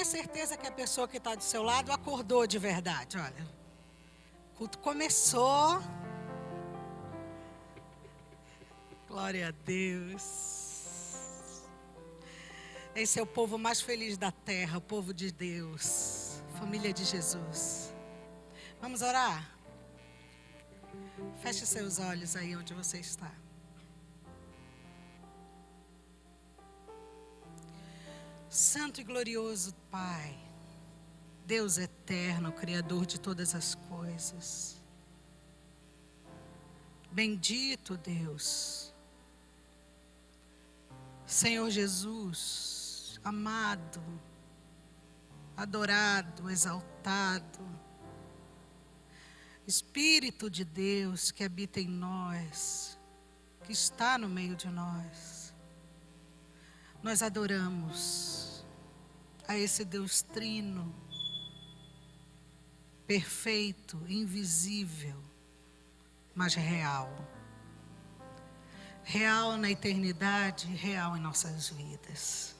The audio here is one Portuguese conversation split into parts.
tenha certeza que a pessoa que está do seu lado acordou de verdade. Olha, o culto começou. Glória a Deus. Esse é o povo mais feliz da terra, o povo de Deus, família de Jesus. Vamos orar? Feche seus olhos aí onde você está. Santo e glorioso Pai, Deus eterno, Criador de todas as coisas. Bendito Deus, Senhor Jesus, amado, adorado, exaltado, Espírito de Deus que habita em nós, que está no meio de nós. Nós adoramos a esse Deus trino, perfeito, invisível, mas real. Real na eternidade, real em nossas vidas.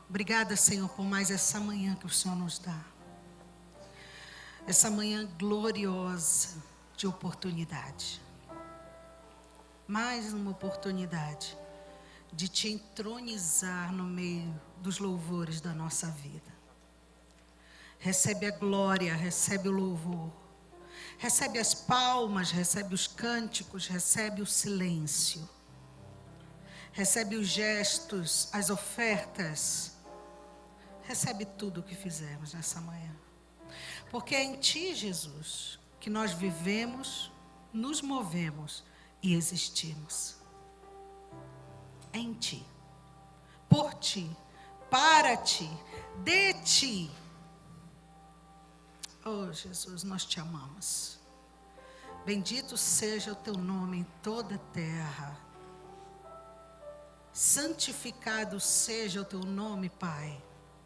Obrigada, Senhor, por mais essa manhã que o Senhor nos dá. Essa manhã gloriosa de oportunidade. Mais uma oportunidade de te entronizar no meio dos louvores da nossa vida. Recebe a glória, recebe o louvor. Recebe as palmas, recebe os cânticos, recebe o silêncio. Recebe os gestos, as ofertas. Recebe tudo o que fizemos nessa manhã. Porque é em Ti, Jesus, que nós vivemos, nos movemos e existimos. É em Ti, por Ti, para Ti, de Ti. Oh, Jesus, nós Te amamos. Bendito seja o Teu nome em toda a terra. Santificado seja o Teu nome, Pai,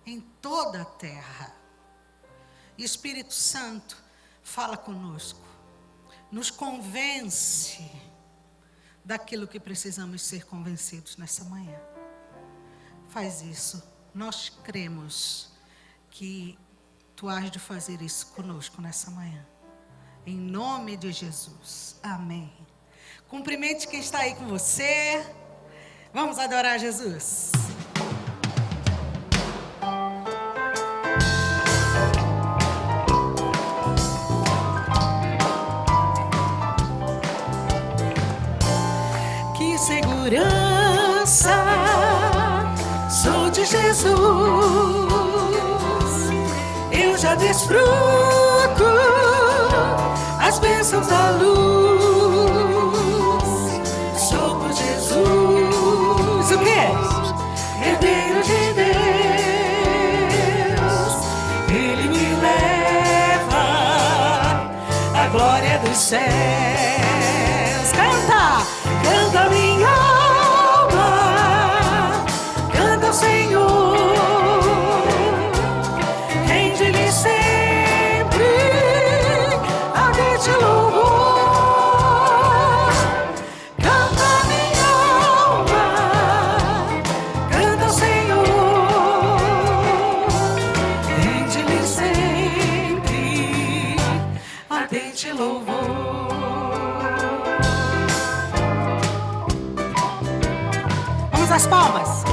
em toda a terra. Espírito Santo, fala conosco. Nos convence daquilo que precisamos ser convencidos nessa manhã. Faz isso. Nós cremos que Tu has de fazer isso conosco nessa manhã. Em nome de Jesus. Amém. Cumprimente quem está aí com você. Vamos adorar Jesus. Que segurança sou de Jesus. Eu já desfruto as bênçãos da luz. Sou por Jesus, o quê? Herdeiro de Deus. Ele me leva à glória dos céus. Canta, canta minha alma, canta ao Senhor. As palmas.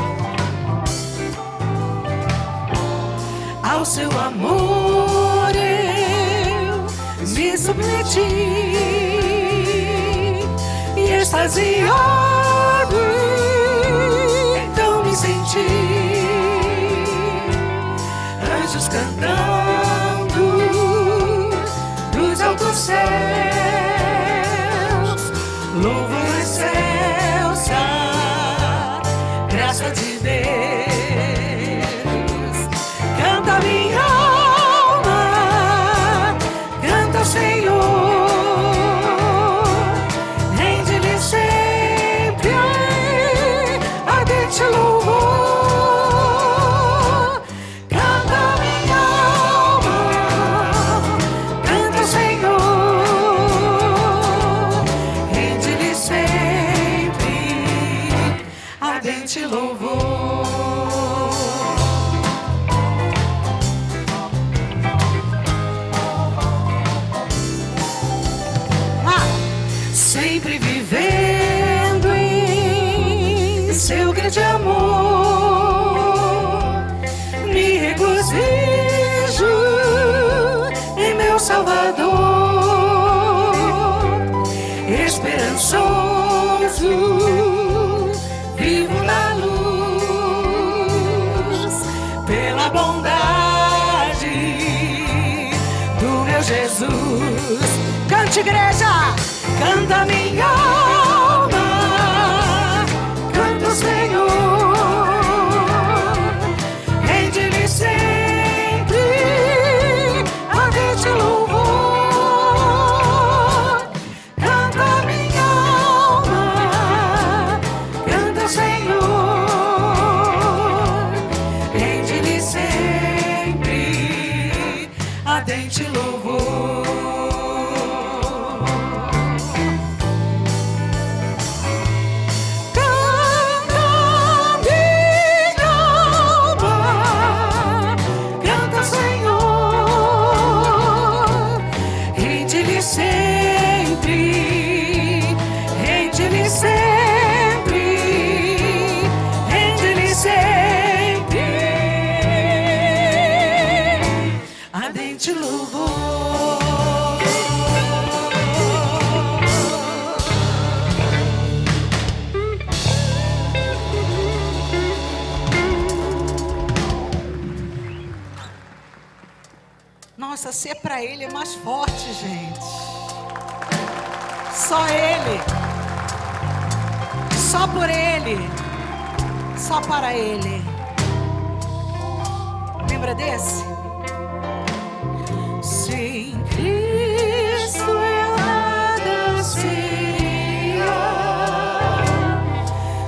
Ao seu amor eu me submeti e extasiado então me senti. Anjos cantando dos altos céus, louvam a excelsa graça de Deus. Canta minha alma, canta ao Senhor. Rende-lhe sempre ardente louvor. Canta minha Salvador, esperançoso, vivo na luz, pela bondade do meu Jesus. Cante, igreja, canta minha alma, canta o Senhor, rende-lhe sempre ardente louvor. Canta minha alma, canta o Senhor, rende-lhe sempre ardente louvor. Nossa, ser para Ele é mais forte, gente. Só Ele. Só por Ele. Só para Ele. Lembra desse? Sem Cristo eu nada seria.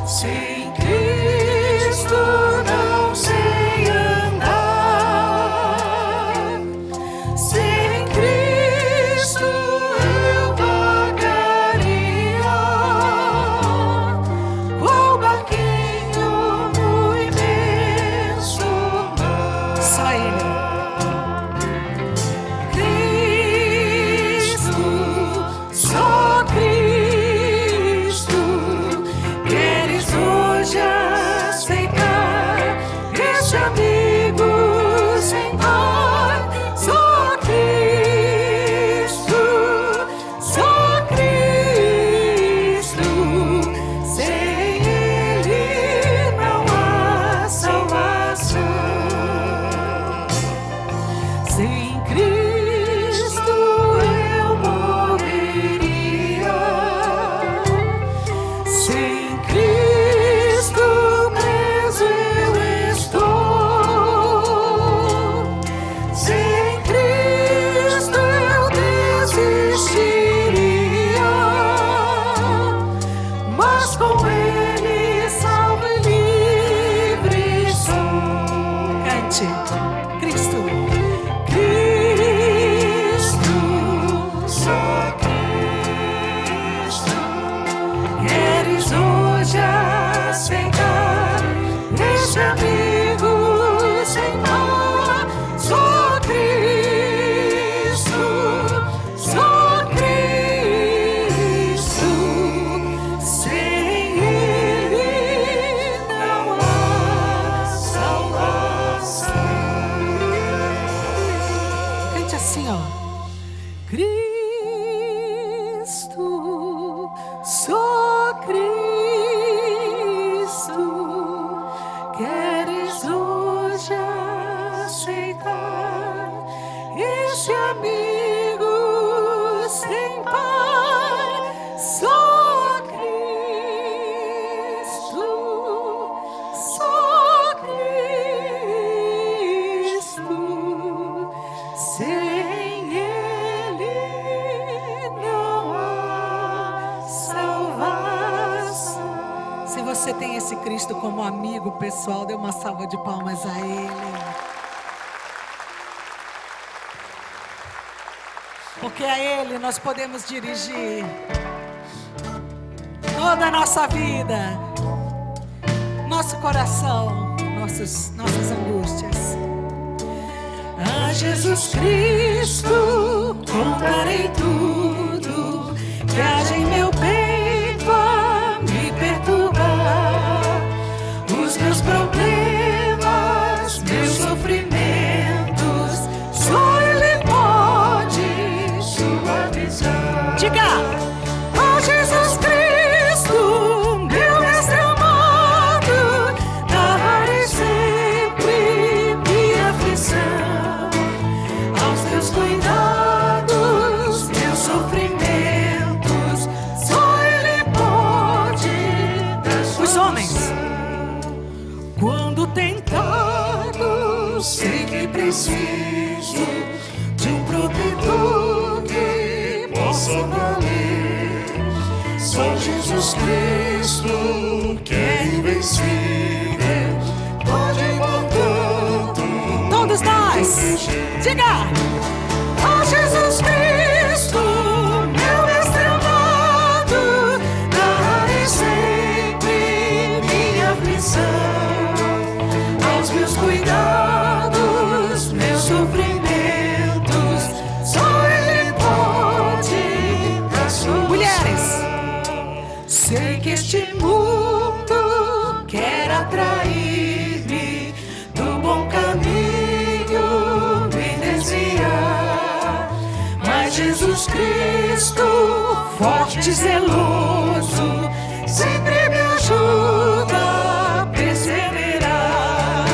Sem Cristo não sei andar. Sem Cristo eu vagaria qual barquinho no imenso mar. Só Ele. Só Cristo, queres hoje aceitar este amigo sem par. Só Cristo, sem Ele não há salvação. Sem Cristo eu morreria. Sem Cristo preso eu estou. Sem Cristo eu desistiria. Mas com Ele salvo e livre sou. Cante, Cristo. Só Cristo, queres hoje aceitar este amigo sem par. Só Cristo, sem Ele não há salvação. Cante assim, ó. Cristo, só Cristo, queres hoje aceitar este amigo sem par. Só Cristo, sem Ele não há salvação. Se você tem esse Cristo como amigo pessoal, dê uma salva de palmas a Ele. Porque a Ele nós podemos dirigir toda a nossa vida, nosso coração, nossas angústias. A Jesus Cristo contarei tudo que haja em meu peito a me perturbar. Os meus problemas, meus sofrimentos, só Ele pode sei que preciso de um protetor que possa valer. Só Jesus Cristo, que é invencível, pode, portanto, Todos nós, diga! ó Jesus Cristo, meu mestre amado, narrarei sempre minha aflição, aos meus cuidados, meus sofrimentos, só Ele pode dar solução. Mulheres, Sei que este mundo quer atrair-me do bom caminho, me desviar, mas Jesus Cristo, forte e zeloso, sempre me ajuda a perseverar.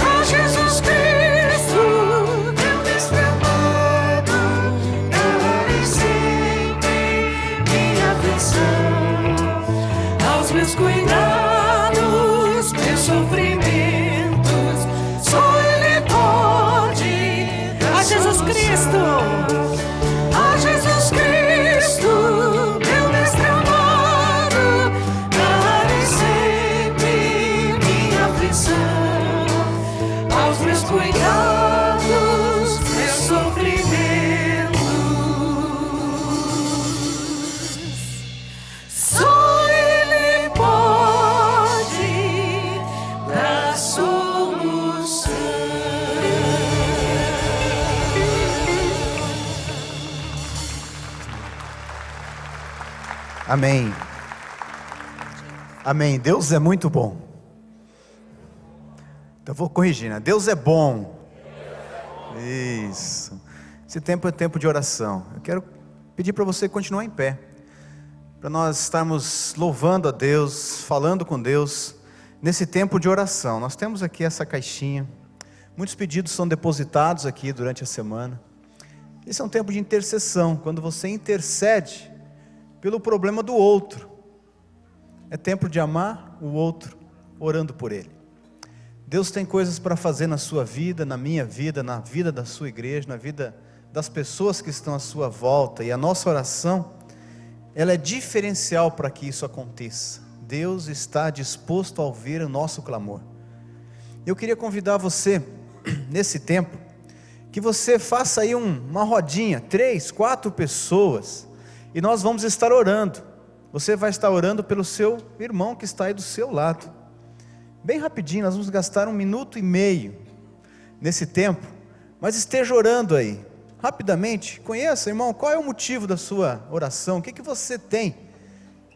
Ó Jesus Cristo, meu mestre amado, narrarei sempre minha aflição, aos meus cuidados, meus sofrimentos, só Ele pode dar a Jesus Cristo, a Jesus Cristo, meu mestre amado, narrarei sempre minha aflição, aos meus cuidados, meus sofrimentos, só Ele pode dar solução. Amém. Amém. Deus é muito bom. Então vou corrigir, né? Deus é bom. Isso. Esse tempo é tempo de oração. Eu quero pedir para você continuar em pé, para nós estarmos louvando a Deus, falando com Deus, nesse tempo de oração. Nós temos aqui essa caixinha. Muitos pedidos são depositados aqui durante a semana. Esse é um tempo de intercessão, quando você intercede pelo problema do outro. É tempo de amar o outro, orando por ele. Deus tem coisas para fazer na sua vida, na minha vida, na vida da sua igreja, na vida das pessoas que estão à sua volta. E a nossa oração, ela é diferencial para que isso aconteça. Deus está disposto a ouvir o nosso clamor. Eu queria convidar você, nesse tempo, que você faça aí uma rodinha, 3, 4 pessoas, e nós vamos estar orando. Você vai estar orando pelo seu irmão que está aí do seu lado. Bem rapidinho, nós vamos gastar 1,5 minutos nesse tempo, mas esteja orando aí, rapidamente. Conheça, irmão, qual é o motivo da sua oração? O que você tem,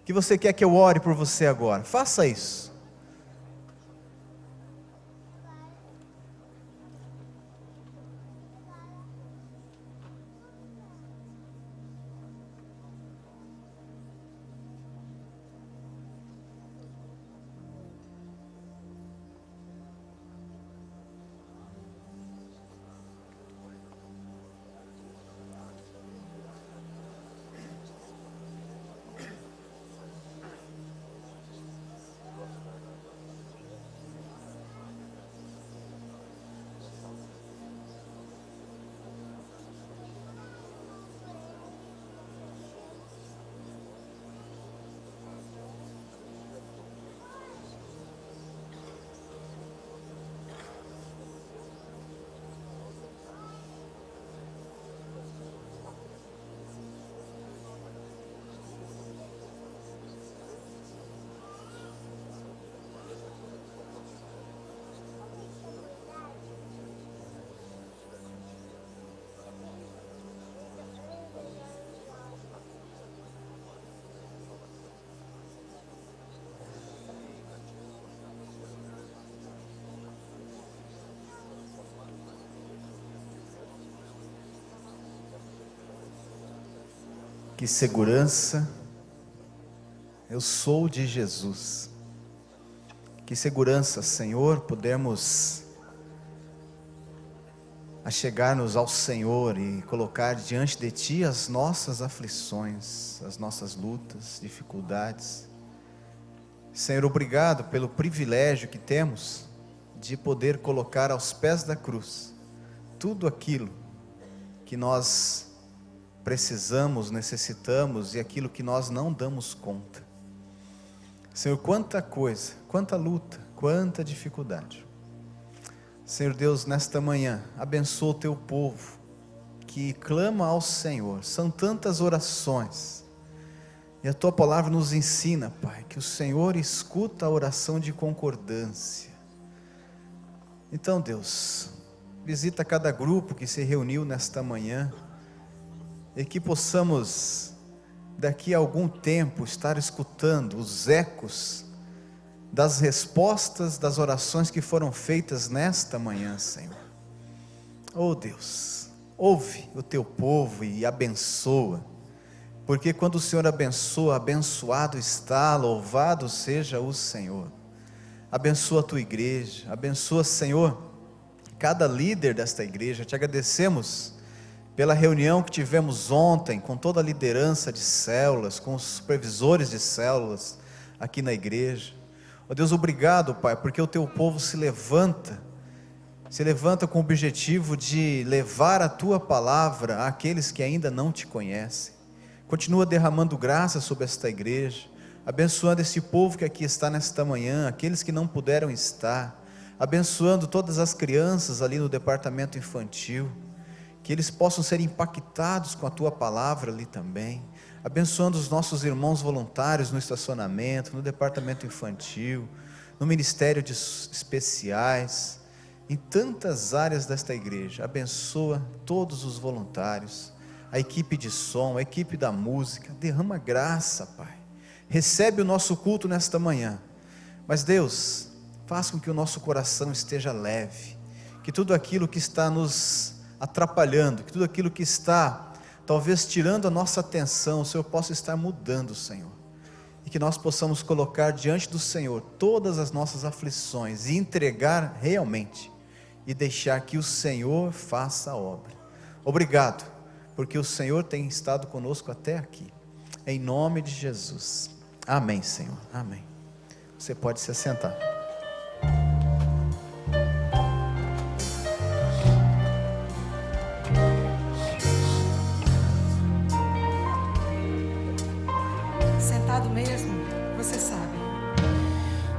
que você quer que eu ore por você agora? Faça isso. Que segurança, eu sou de Jesus. Que segurança, Senhor, podemos achegar-nos ao Senhor e colocar diante de Ti as nossas aflições, as nossas lutas, dificuldades. Senhor, obrigado pelo privilégio que temos de poder colocar aos pés da cruz tudo aquilo que nós precisamos, necessitamos e aquilo que nós não damos conta. Senhor, quanta coisa, quanta luta, quanta dificuldade. Senhor Deus, nesta manhã, abençoa o teu povo que clama ao Senhor. São tantas orações e a tua palavra nos ensina, Pai, que o Senhor escuta a oração de concordância. Então, Deus, visita cada grupo que se reuniu nesta manhã e que possamos daqui a algum tempo estar escutando os ecos das respostas das orações que foram feitas nesta manhã, Senhor. Oh Deus, ouve o teu povo e abençoa, porque quando o Senhor abençoa, abençoado está, louvado seja o Senhor. Abençoa a tua igreja, abençoa, Senhor, cada líder desta igreja. Te agradecemos pela reunião que tivemos ontem com toda a liderança de células, com os supervisores de células aqui na igreja. Ó Deus, obrigado, Pai, porque o teu povo se levanta com o objetivo de levar a tua palavra àqueles que ainda não te conhecem. Continua derramando graça sobre esta igreja, abençoando esse povo que aqui está nesta manhã, aqueles que não puderam estar, abençoando todas as crianças ali no departamento infantil, que eles possam ser impactados com a tua palavra ali também, abençoando os nossos irmãos voluntários no estacionamento, no departamento infantil, no ministério de especiais, em tantas áreas desta igreja. Abençoa todos os voluntários, a equipe de som, a equipe da música. Derrama graça, Pai. Recebe o nosso culto nesta manhã, mas Deus, faz com que o nosso coração esteja leve, que tudo aquilo que está nos atrapalhando, que tudo aquilo que está talvez tirando a nossa atenção, o Senhor possa estar mudando, Senhor, e que nós possamos colocar diante do Senhor todas as nossas aflições e entregar realmente, e deixar que o Senhor faça a obra. Obrigado, porque o Senhor tem estado conosco até aqui, em nome de Jesus. Amém, Senhor, amém. Você pode se assentar. Sentado mesmo, você sabe.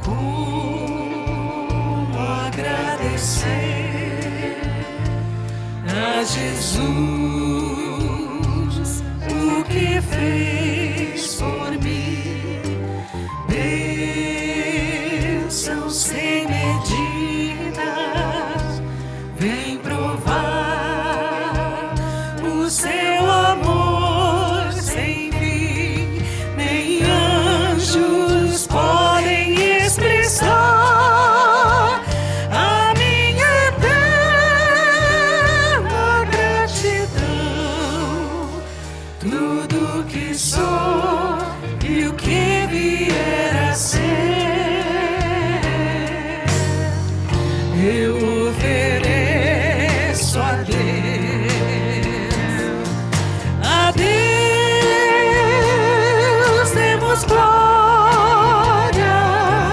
Como agradecer a Jesus o que fez por mim. Bênção sem medida, vem provar o seu amor sem fim. Nem anjos podem expressar a minha eterna gratidão. Tudo que sou e o que vier a ser, eu ofereço a Deus. A Deus demos glória,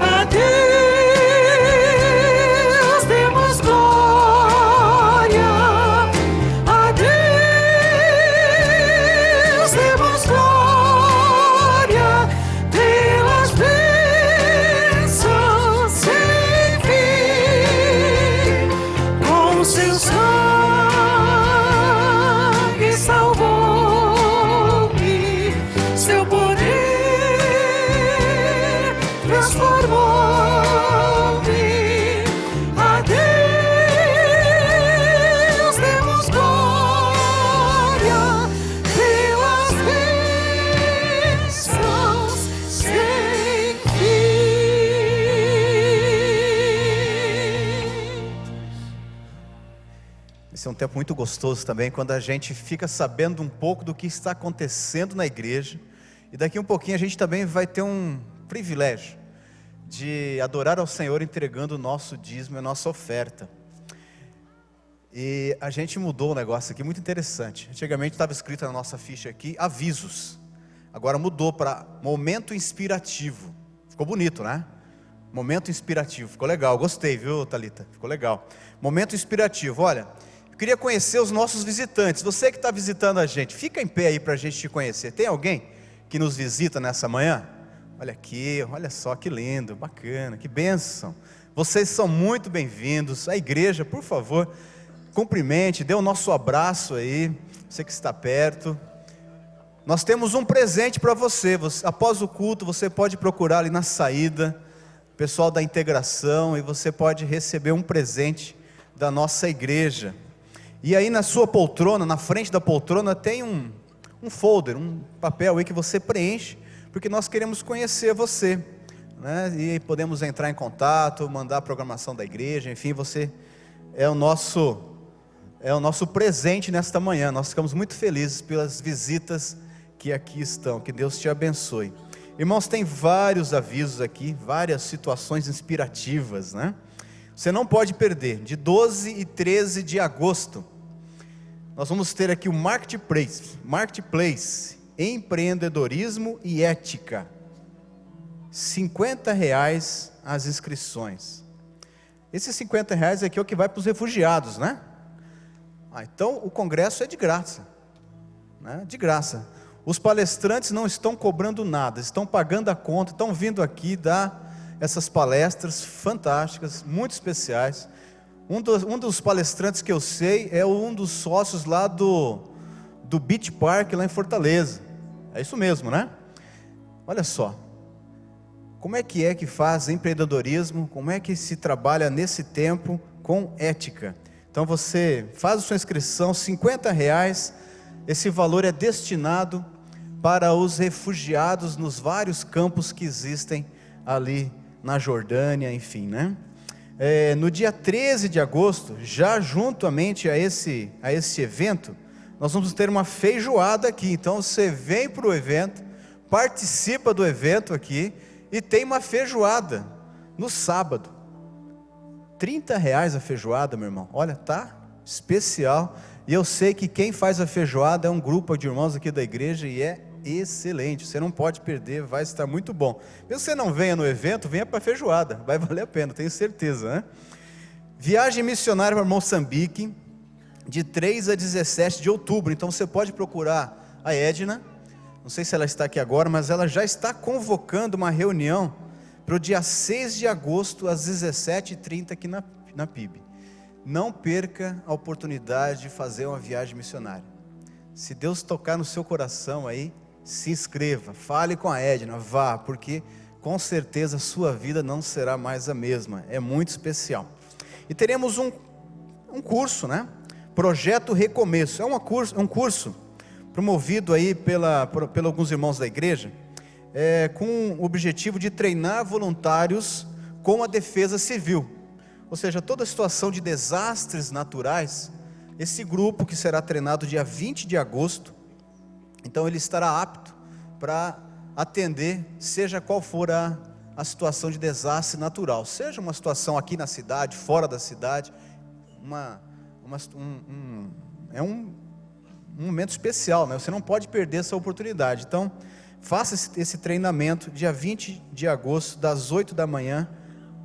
a Deus demos glória, a Deus demos glória pelas bênçãos sem fim. Com seu sangue salvou-me, seu poder transformou-me. A Deus demos glória pelas bênçãos sem fim. Esse é um tempo muito gostoso também, quando a gente fica sabendo um pouco do que está acontecendo na igreja, e daqui um pouquinho a gente também vai ter um privilégio de adorar ao Senhor entregando o nosso dízimo e a nossa oferta. E a gente mudou o negócio aqui, muito interessante. Antigamente estava escrito na nossa ficha aqui, avisos. Agora mudou para momento inspirativo. Ficou bonito, né? Momento inspirativo, ficou legal, gostei, viu, Thalita? Ficou legal. Momento inspirativo, olha, eu queria conhecer os nossos visitantes. Você que está visitando a gente, fica em pé aí para a gente te conhecer. Tem alguém que nos visita nessa manhã? Olha aqui, olha só que lindo, bacana, que bênção. Vocês são muito bem-vindos. A igreja, por favor, cumprimente, dê o nosso abraço aí, você que está perto. Nós temos um presente para você. Após o culto, você pode procurar ali na saída, o pessoal da integração, e você pode receber um presente da nossa igreja. E aí na sua poltrona, na frente da poltrona, tem um folder, um papel aí que você preenche, porque nós queremos conhecer você, né? E podemos entrar em contato, mandar a programação da igreja, enfim, você é o nosso presente nesta manhã. Nós ficamos muito felizes pelas visitas que aqui estão. Que Deus te abençoe. Irmãos, tem vários avisos aqui, várias situações inspirativas, né? Você não pode perder. De 12 e 13 de agosto, nós vamos ter aqui o Marketplace, empreendedorismo e ética. R$50 as inscrições. Esses R$50 aqui é o que vai para os refugiados, né? Então o congresso é de graça, né? De graça. Os palestrantes não estão cobrando nada, estão pagando a conta, estão vindo aqui dar essas palestras fantásticas, muito especiais. Um dos palestrantes que eu sei é um dos sócios lá do Beach Park, lá em Fortaleza. É isso mesmo, né? Olha só, como é que faz empreendedorismo, como é que se trabalha nesse tempo com ética. Então você faz a sua inscrição, R$50, esse valor é destinado para os refugiados nos vários campos que existem ali na Jordânia, enfim, né? No dia 13 de agosto, já juntamente a esse evento, nós vamos ter uma feijoada aqui. Então você vem para o evento, participa do evento aqui, e tem uma feijoada no sábado. R$30 a feijoada, meu irmão. Olha, tá especial. E eu sei que quem faz a feijoada é um grupo de irmãos aqui da igreja, e é excelente, você não pode perder, vai estar muito bom. Mesmo que você não venha no evento, venha para a feijoada, vai valer a pena, tenho certeza, né? Viagem missionária para Moçambique, de 3 a 17 de outubro, então você pode procurar a Edna, não sei se ela está aqui agora, mas ela já está convocando uma reunião para o dia 6 de agosto, às 17h30 aqui na PIB. Não perca a oportunidade de fazer uma viagem missionária. Se Deus tocar no seu coração aí, se inscreva, fale com a Edna, vá, porque com certeza a sua vida não será mais a mesma, é muito especial. E teremos um curso, Projeto Recomeço, é um curso promovido aí por alguns irmãos da igreja, com o objetivo de treinar voluntários com a defesa civil, ou seja, toda situação de desastres naturais. Esse grupo que será treinado dia 20 de agosto, então ele estará apto para atender, seja qual for a situação de desastre natural, seja uma situação aqui na cidade, fora da cidade, é um momento especial, né? Você não pode perder essa oportunidade. Então, faça esse treinamento dia 20 de agosto, das 8 da manhã,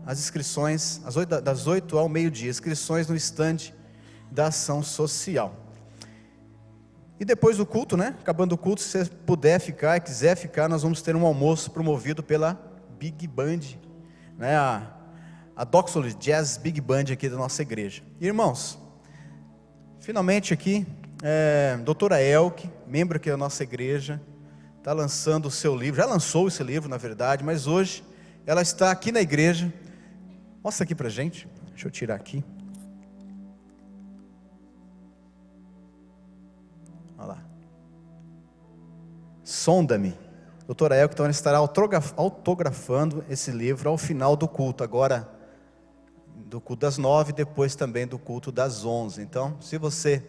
as inscrições, das 8 ao meio-dia, inscrições no estande da ação social. E depois do culto, acabando o culto, se você puder ficar e quiser ficar, nós vamos ter um almoço promovido pela Big Band, a Doxology Jazz Big Band aqui da nossa igreja. Irmãos, finalmente aqui, doutora Elke, membro aqui da nossa igreja, está lançando o seu livro, já lançou esse livro na verdade, mas hoje ela está aqui na igreja. Mostra aqui pra gente, deixa eu tirar aqui. Olha lá. Sonda-me. Doutora Elke, então ela estará autografando esse livro ao final do culto, agora do culto das 9, depois também do culto das 11. Então, se você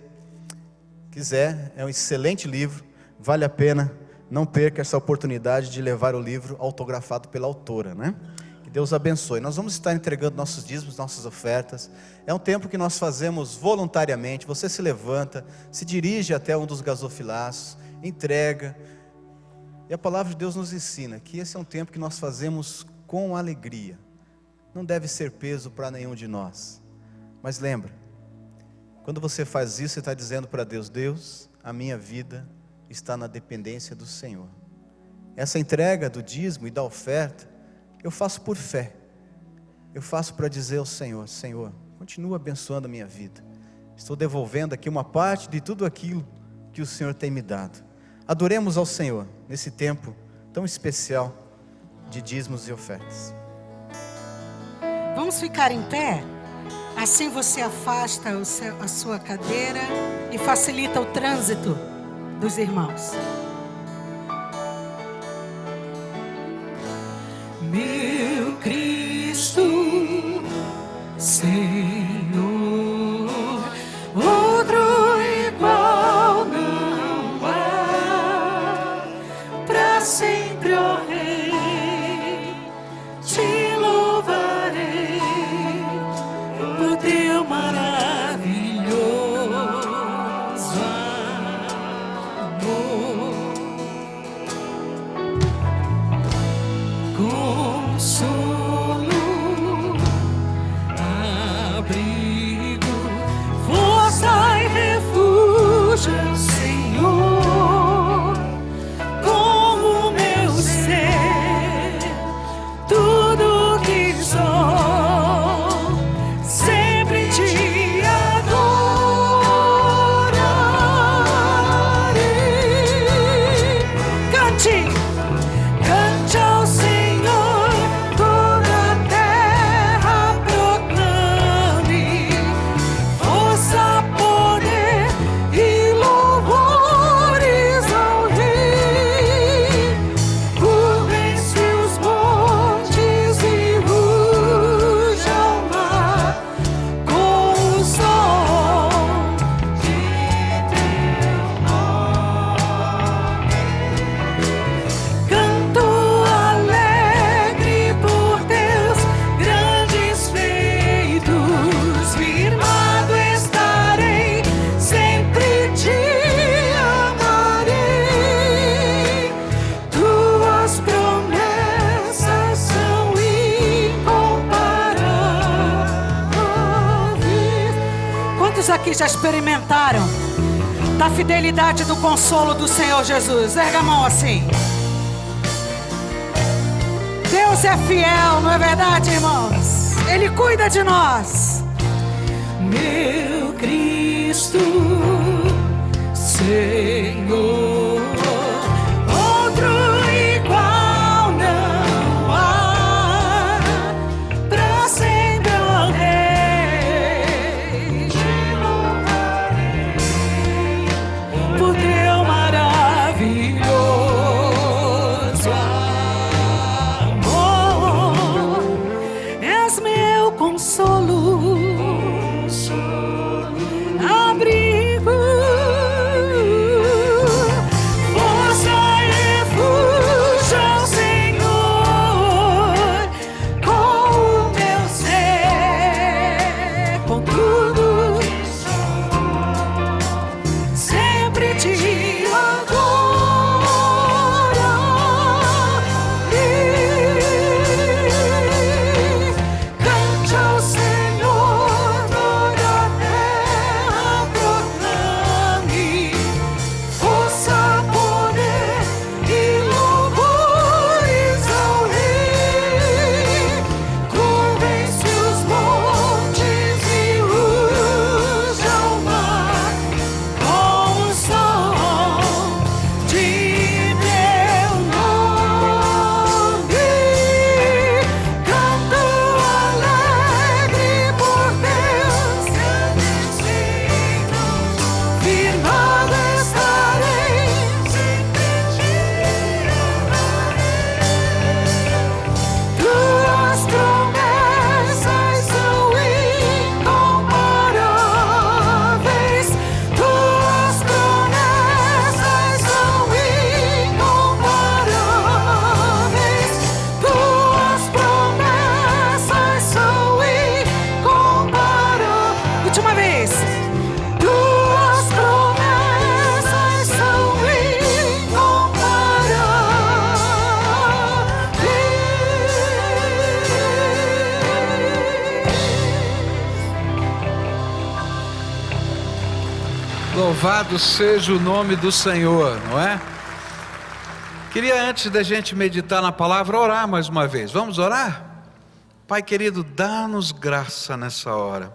quiser, é um excelente livro, vale a pena, não perca essa oportunidade de levar o livro autografado pela autora, Que Deus abençoe. Nós vamos estar entregando nossos dízimos, nossas ofertas. É um tempo que nós fazemos voluntariamente. Você se levanta, se dirige até um dos gasofilaços, entrega. E a palavra de Deus nos ensina que esse é um tempo que nós fazemos com alegria. não deve ser peso para nenhum de nós. Mas lembra, quando você faz isso, você está dizendo para Deus: Deus, a minha vida está na dependência do Senhor. Essa entrega do dízimo e da oferta, eu faço por fé. Eu faço para dizer ao Senhor: Senhor, continua abençoando a minha vida. Estou devolvendo aqui uma parte de tudo aquilo que o Senhor tem me dado. Adoremos ao Senhor nesse tempo tão especial de dízimos e ofertas. Vamos ficar em pé? Assim você afasta a sua cadeira e facilita o trânsito dos irmãos. Meu Cristo, Senhor, outro igual não há, para sempre, ó Rei, te louvarei por teu maravilhoso amor. Consolo, abrigo, força e refúgio, Senhor, como meu ser, tudo que sou, sempre te adorarei. Cante, cante ao Senhor, toda a terra proclame, força, poder e louvores ao Rei. Curvem-se os montes e ruja o mar com o som de teu nome. Canto alegre por teus grandes feitos, firmado estarei, sempre te amarei. Tuas promessas são incomparáveis. Quantos aqui já experimentaram da fidelidade do consolo do Senhor Jesus? Erga a mão assim. Deus é fiel, não é verdade, irmãos? Ele cuida de nós. Meu Cristo, Senhor, outro igual não há, pra sempre, ó Rei, te louvarei por teu maravilhoso amor. És meu consolo, Louvado seja o nome do Senhor, não é? Queria, antes da gente meditar na palavra, orar mais uma vez. Vamos orar? Pai querido, dá-nos graça nessa hora.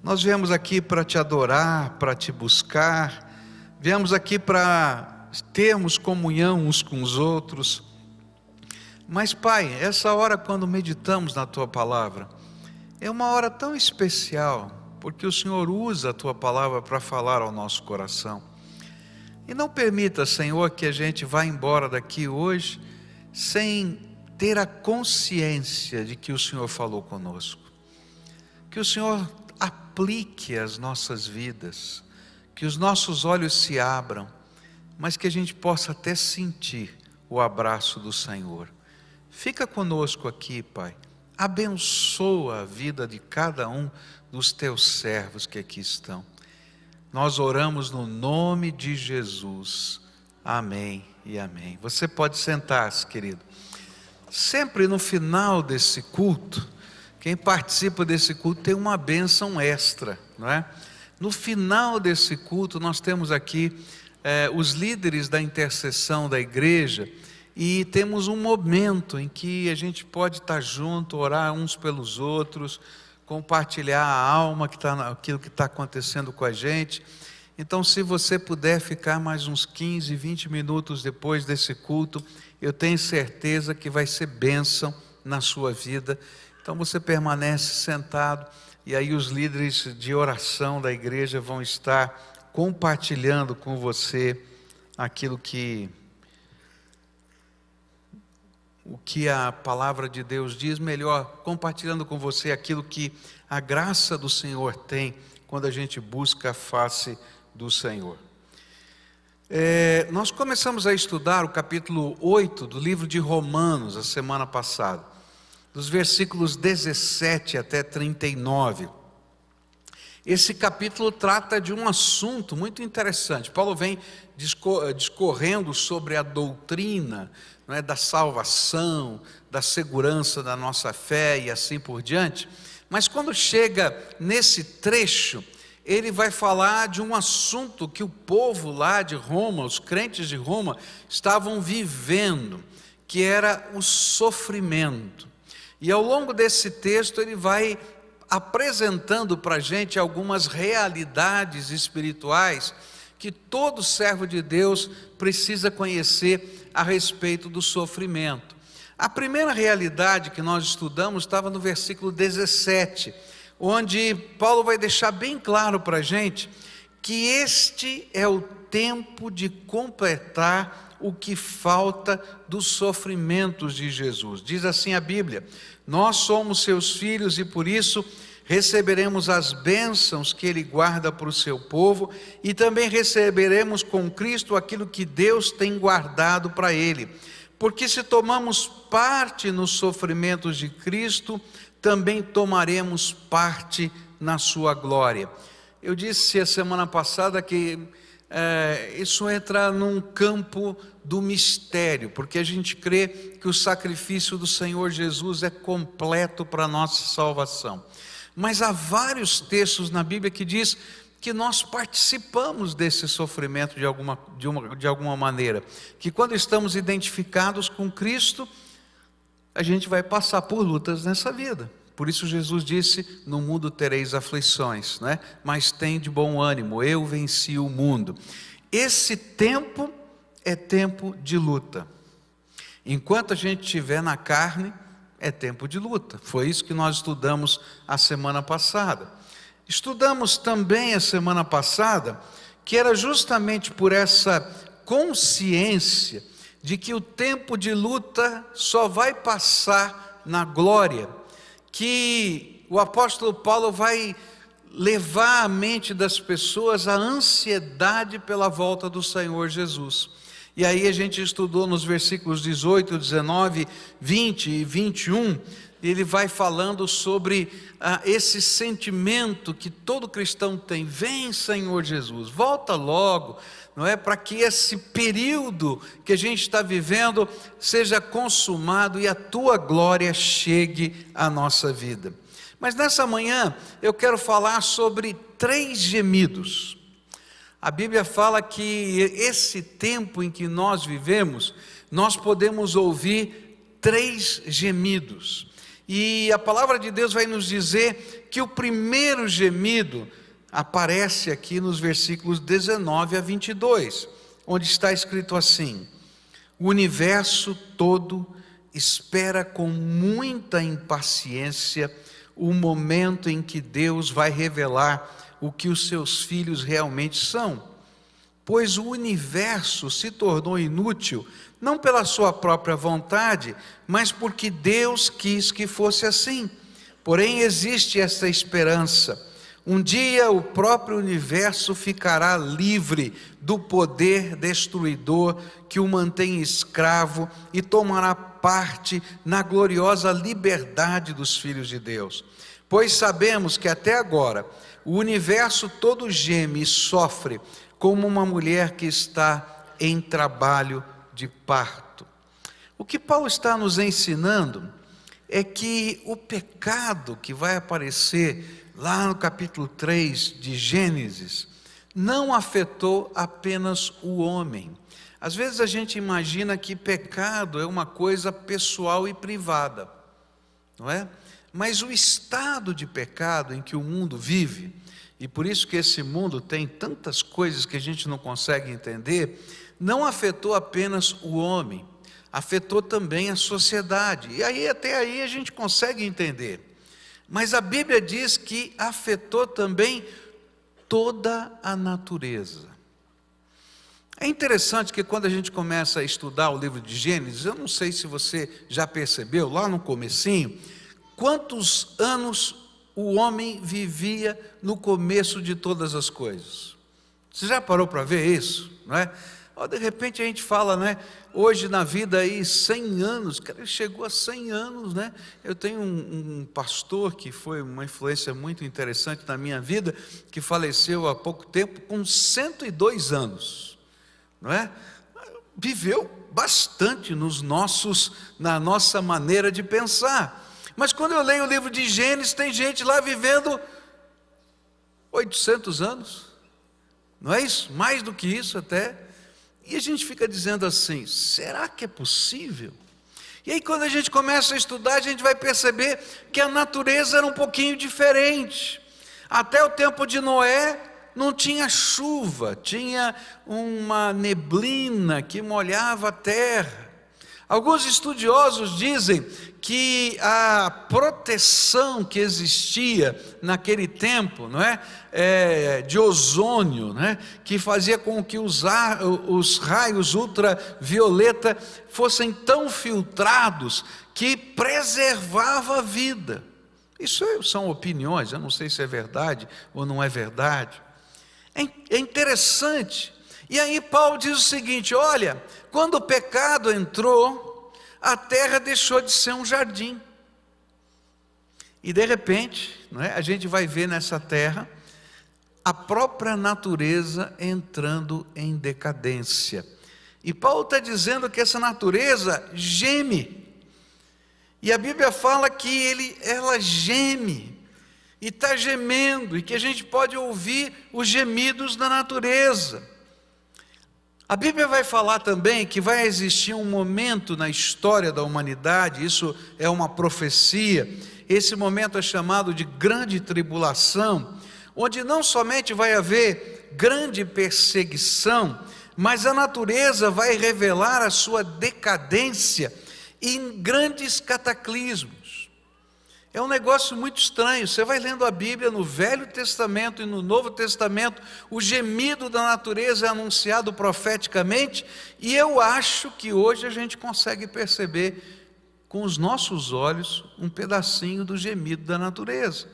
Nós viemos aqui para te adorar, para te buscar. Viemos aqui para termos comunhão uns com os outros. Mas, Pai, essa hora quando meditamos na tua palavra, é uma hora tão especial, porque o Senhor usa a tua palavra para falar ao nosso coração. E não permita, Senhor, que a gente vá embora daqui hoje sem ter a consciência de que o Senhor falou conosco. Que o Senhor aplique as nossas vidas, que os nossos olhos se abram, mas que a gente possa até sentir o abraço do Senhor. Fica conosco aqui, Pai. Abençoa a vida de cada um dos teus servos que aqui estão. Nós oramos no nome de Jesus. Amém e amém. Você pode sentar-se, querido. Sempre no final desse culto, quem participa desse culto tem uma bênção extra, não é? No final desse culto, nós temos aqui os líderes da intercessão da igreja, e temos um momento em que a gente pode estar junto, orar uns pelos outros, compartilhar a alma, aquilo que está acontecendo com a gente. Então, se você puder ficar mais uns 15, 20 minutos depois desse culto, eu tenho certeza que vai ser bênção na sua vida. Então, você permanece sentado, e aí os líderes de oração da igreja vão estar compartilhando com você aquilo que a palavra de Deus diz, melhor, compartilhando com você aquilo que a graça do Senhor tem quando a gente busca a face do Senhor. Nós começamos a estudar o capítulo 8 do livro de Romanos a semana passada, dos versículos 17 até 39. Esse capítulo trata de um assunto muito interessante. Paulo vem discorrendo sobre a doutrina, não é, da salvação, da segurança da nossa fé e assim por diante. Mas quando chega nesse trecho, ele vai falar de um assunto que o povo lá de Roma, os crentes de Roma, estavam vivendo, que era o sofrimento. E ao longo desse texto ele vai apresentando para a gente algumas realidades espirituais que todo servo de Deus precisa conhecer a respeito do sofrimento. A primeira realidade que nós estudamos estava no versículo 17, onde Paulo vai deixar bem claro para a gente que este é o tempo de completar o que falta dos sofrimentos de Jesus. Diz assim a Bíblia: nós somos seus filhos e por isso receberemos as bênçãos que Ele guarda para o seu povo, e também receberemos com Cristo aquilo que Deus tem guardado para Ele. Porque se tomamos parte nos sofrimentos de Cristo, também tomaremos parte na sua glória. Eu disse a semana passada que isso entra num campo do mistério, porque a gente crê que o sacrifício do Senhor Jesus é completo para a nossa salvação. Mas há vários textos na Bíblia que diz que nós participamos desse sofrimento de alguma maneira, que quando estamos identificados com Cristo, a gente vai passar por lutas nessa vida. Por isso Jesus disse: no mundo tereis aflições, né? Mas tem de bom ânimo, eu venci o mundo. Esse tempo é tempo de luta. Enquanto a gente estiver na carne, é tempo de luta. Foi isso que nós estudamos a semana passada. Estudamos também a semana passada que era justamente por essa consciência de que o tempo de luta só vai passar na glória, que o apóstolo Paulo vai levar à mente das pessoas a ansiedade pela volta do Senhor Jesus. E aí a gente estudou nos versículos 18, 19, 20 e 21, ele vai falando sobre esse sentimento que todo cristão tem: vem, Senhor Jesus, volta logo, não é? Para que esse período que a gente está vivendo seja consumado e a tua glória chegue à nossa vida. Mas nessa manhã eu quero falar sobre 3 gemidos. A Bíblia fala que esse tempo em que nós vivemos, nós podemos ouvir 3 gemidos. E a palavra de Deus vai nos dizer que o primeiro gemido aparece aqui nos versículos 19 a 22, onde está escrito assim: o universo todo espera com muita impaciência o momento em que Deus vai revelar o que os seus filhos realmente são, pois o universo se tornou inútil, não pela sua própria vontade, mas porque Deus quis que fosse assim. Porém existe essa esperança: um dia o próprio universo ficará livre do poder destruidor que o mantém escravo e tomará parte na gloriosa liberdade dos filhos de Deus. Pois sabemos que até agora o universo todo geme e sofre como uma mulher que está em trabalho de parto. O que Paulo está nos ensinando é que o pecado que vai aparecer lá no capítulo 3 de Gênesis não afetou apenas o homem. Às vezes a gente imagina que pecado é uma coisa pessoal e privada, não é? Mas o estado de pecado em que o mundo vive, e por isso que esse mundo tem tantas coisas que a gente não consegue entender, não afetou apenas o homem, afetou também a sociedade. E aí até aí a gente consegue entender. Mas a Bíblia diz que afetou também toda a natureza. É interessante que quando a gente começa a estudar o livro de Gênesis, eu não sei se você já percebeu, lá no comecinho, quantos anos o homem vivia no começo de todas as coisas. Você já parou para ver isso? Não é? De repente a gente fala, né? Hoje na vida aí 100 anos, cara, ele chegou a 100 anos, né? Eu tenho um pastor que foi uma influência muito interessante na minha vida, que faleceu há pouco tempo com 102 anos, não é? Viveu bastante na nossa maneira de pensar. Mas quando eu leio o livro de Gênesis, tem gente lá vivendo 800 anos, não é isso? Mais do que isso até. E a gente fica dizendo assim, será que é possível? E aí quando a gente começa a estudar, a gente vai perceber que a natureza era um pouquinho diferente. Até o tempo de Noé não tinha chuva, tinha uma neblina que molhava a terra. Alguns estudiosos dizem que a proteção que existia naquele tempo, não é? De ozônio, não é? Que fazia com que os raios ultravioleta fossem tão filtrados que preservava a vida. Isso são opiniões, eu não sei se é verdade ou não é verdade. É interessante. E aí Paulo diz o seguinte: olha, quando o pecado entrou, a terra deixou de ser um jardim. E de repente, não é, a gente vai ver nessa terra a própria natureza entrando em decadência. E Paulo está dizendo que essa natureza geme. E a Bíblia fala que ela geme. E está gemendo. E que a gente pode ouvir os gemidos da natureza. A Bíblia vai falar também que vai existir um momento na história da humanidade, isso é uma profecia, esse momento é chamado de grande tribulação, onde não somente vai haver grande perseguição, mas a natureza vai revelar a sua decadência em grandes cataclismos. É um negócio muito estranho. Você vai lendo a Bíblia no Velho Testamento e no Novo Testamento, o gemido da natureza é anunciado profeticamente, e eu acho que hoje a gente consegue perceber com os nossos olhos um pedacinho do gemido da natureza.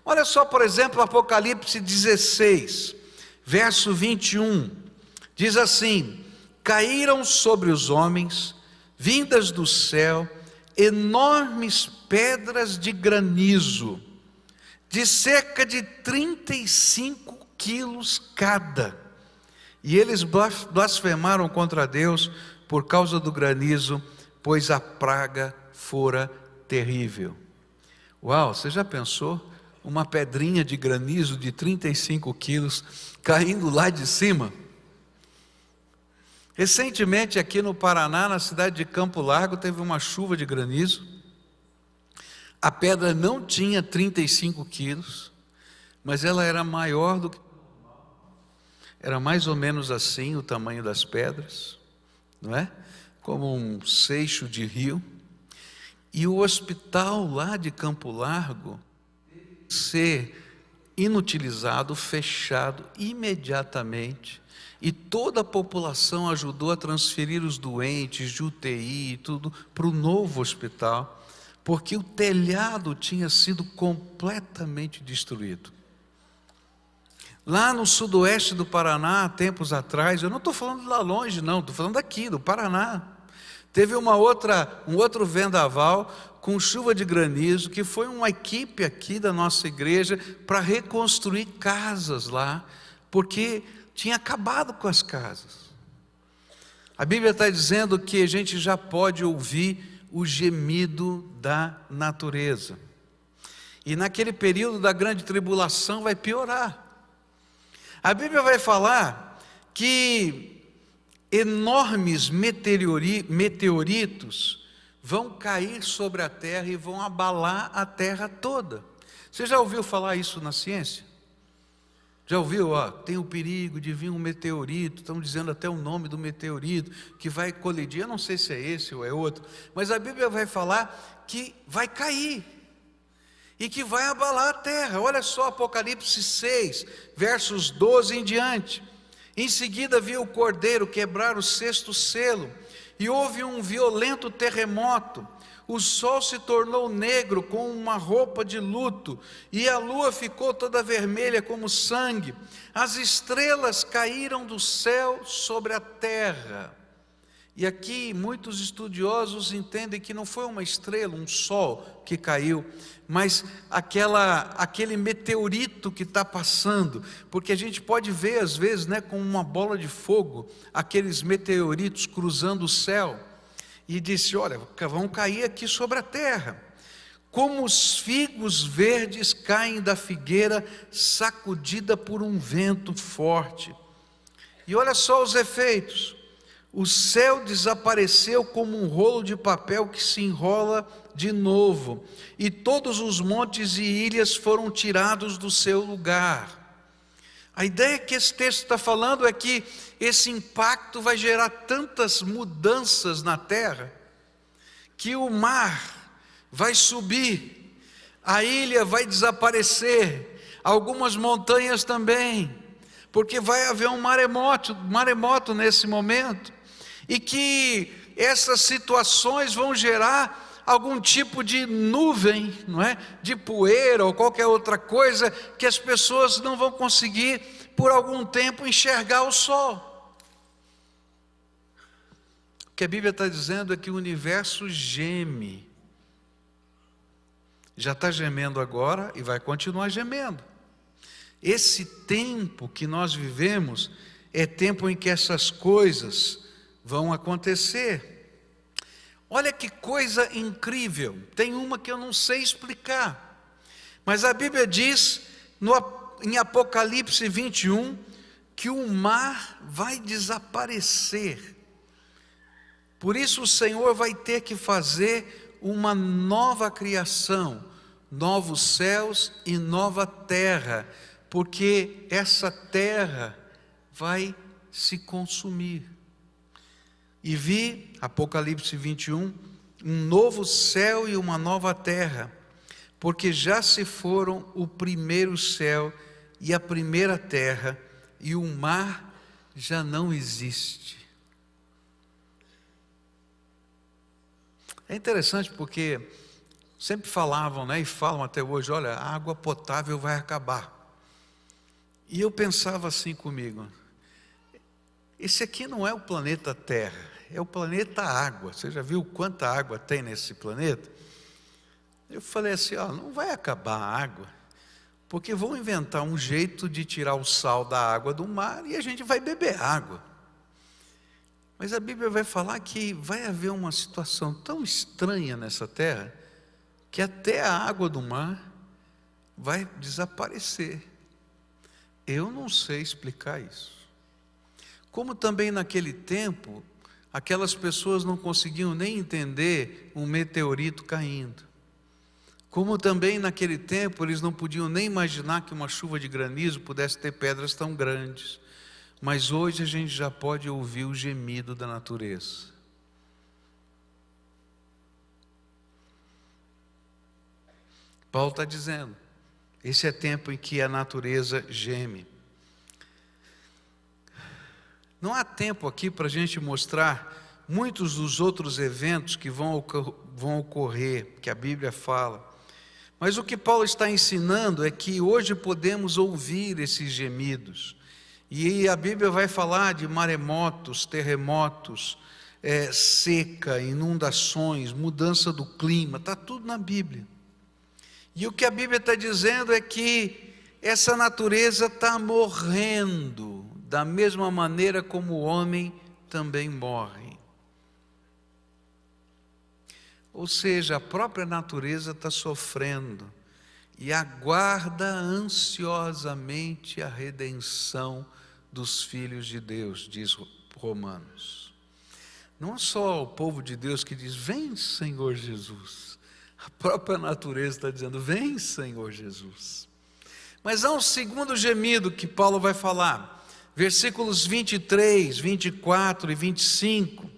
Olha só, por exemplo, Apocalipse 16, verso 21, diz assim: caíram sobre os homens, vindas do céu, enormes pedras de granizo, de cerca de 35 quilos cada, e eles blasfemaram contra Deus por causa do granizo, pois a praga fora terrível. Uau, você já pensou uma pedrinha de granizo de 35 quilos caindo lá de cima. Recentemente aqui no Paraná, na cidade de Campo Largo, teve uma chuva de granizo. A pedra não tinha 35 quilos, mas ela era maior do que... Era mais ou menos assim o tamanho das pedras, não é? Como um seixo de rio. E o hospital lá de Campo Largo ser inutilizado, fechado imediatamente, e toda a população ajudou a transferir os doentes de UTI e tudo para o novo hospital, porque o telhado tinha sido completamente destruído. Lá no sudoeste do Paraná, tempos atrás, eu não estou falando lá longe não, estou falando aqui do Paraná, teve um outro vendaval com chuva de granizo, que foi uma equipe aqui da nossa igreja para reconstruir casas lá, porque tinha acabado com as casas. A Bíblia está dizendo que a gente já pode ouvir o gemido da natureza. E naquele período da grande tribulação vai piorar. A Bíblia vai falar que enormes meteoritos vão cair sobre a terra e vão abalar a terra toda. Você já ouviu falar isso na ciência? Já ouviu? Tem o perigo de vir um meteorito, estão dizendo até o nome do meteorito, que vai colidir, eu não sei se é esse ou é outro, mas a Bíblia vai falar que vai cair, e que vai abalar a terra. Olha só Apocalipse 6, versos 12 em diante. Em seguida viu o cordeiro quebrar o sexto selo, e houve um violento terremoto. O sol se tornou negro com uma roupa de luto, e a lua ficou toda vermelha como sangue. As estrelas caíram do céu sobre a terra. E aqui muitos estudiosos entendem que não foi uma estrela, um sol que caiu, mas aquele meteorito que está passando, porque a gente pode ver às vezes, com uma bola de fogo, aqueles meteoritos cruzando o céu, e disse, olha, vão cair aqui sobre a terra, como os figos verdes caem da figueira, sacudida por um vento forte. E olha só os efeitos. O céu desapareceu como um rolo de papel que se enrola de novo, e todos os montes e ilhas foram tirados do seu lugar. A ideia que esse texto está falando é que esse impacto vai gerar tantas mudanças na terra, que o mar vai subir, a ilha vai desaparecer, algumas montanhas também, porque vai haver um maremoto nesse momento, e que essas situações vão gerar algum tipo de nuvem, não é? De poeira ou qualquer outra coisa, que as pessoas não vão conseguir por algum tempo enxergar o sol. O que a Bíblia está dizendo é que o universo geme, já está gemendo agora e vai continuar gemendo. Esse tempo que nós vivemos é tempo em que essas coisas vão acontecer. Olha que coisa incrível, tem uma que eu não sei explicar, mas a Bíblia diz em Apocalipse 21 que o mar vai desaparecer. Por isso o Senhor vai ter que fazer uma nova criação, novos céus e nova terra, porque essa terra vai se consumir. E vi, Apocalipse 21, um novo céu e uma nova terra, porque já se foram o primeiro céu e a primeira terra, e o mar já não existe. É interessante porque sempre falavam, e falam até hoje, olha, a água potável vai acabar. E eu pensava assim comigo, esse aqui não é o planeta Terra, é o planeta Água. Você já viu quanta água tem nesse planeta? Eu falei assim, não vai acabar a água, porque vão inventar um jeito de tirar o sal da água do mar e a gente vai beber água. Mas a Bíblia vai falar que vai haver uma situação tão estranha nessa terra, que até a água do mar vai desaparecer. Eu não sei explicar isso. Como também naquele tempo, aquelas pessoas não conseguiam nem entender um meteorito caindo. Como também naquele tempo eles não podiam nem imaginar que uma chuva de granizo pudesse ter pedras tão grandes. Mas hoje a gente já pode ouvir o gemido da natureza. Paulo está dizendo, esse é tempo em que a natureza geme. Não há tempo aqui para a gente mostrar muitos dos outros eventos que vão ocorrer, que a Bíblia fala. Mas o que Paulo está ensinando é que hoje podemos ouvir esses gemidos. E a Bíblia vai falar de maremotos, terremotos, seca, inundações, mudança do clima, está tudo na Bíblia. E o que a Bíblia está dizendo é que essa natureza está morrendo, da mesma maneira como o homem também morre. Ou seja, a própria natureza está sofrendo e aguarda ansiosamente a redenção dos filhos de Deus, diz Romanos. Não é só o povo de Deus que diz, vem Senhor Jesus. A própria natureza está dizendo, vem Senhor Jesus. Mas há um segundo gemido que Paulo vai falar, versículos 23, 24 e 25.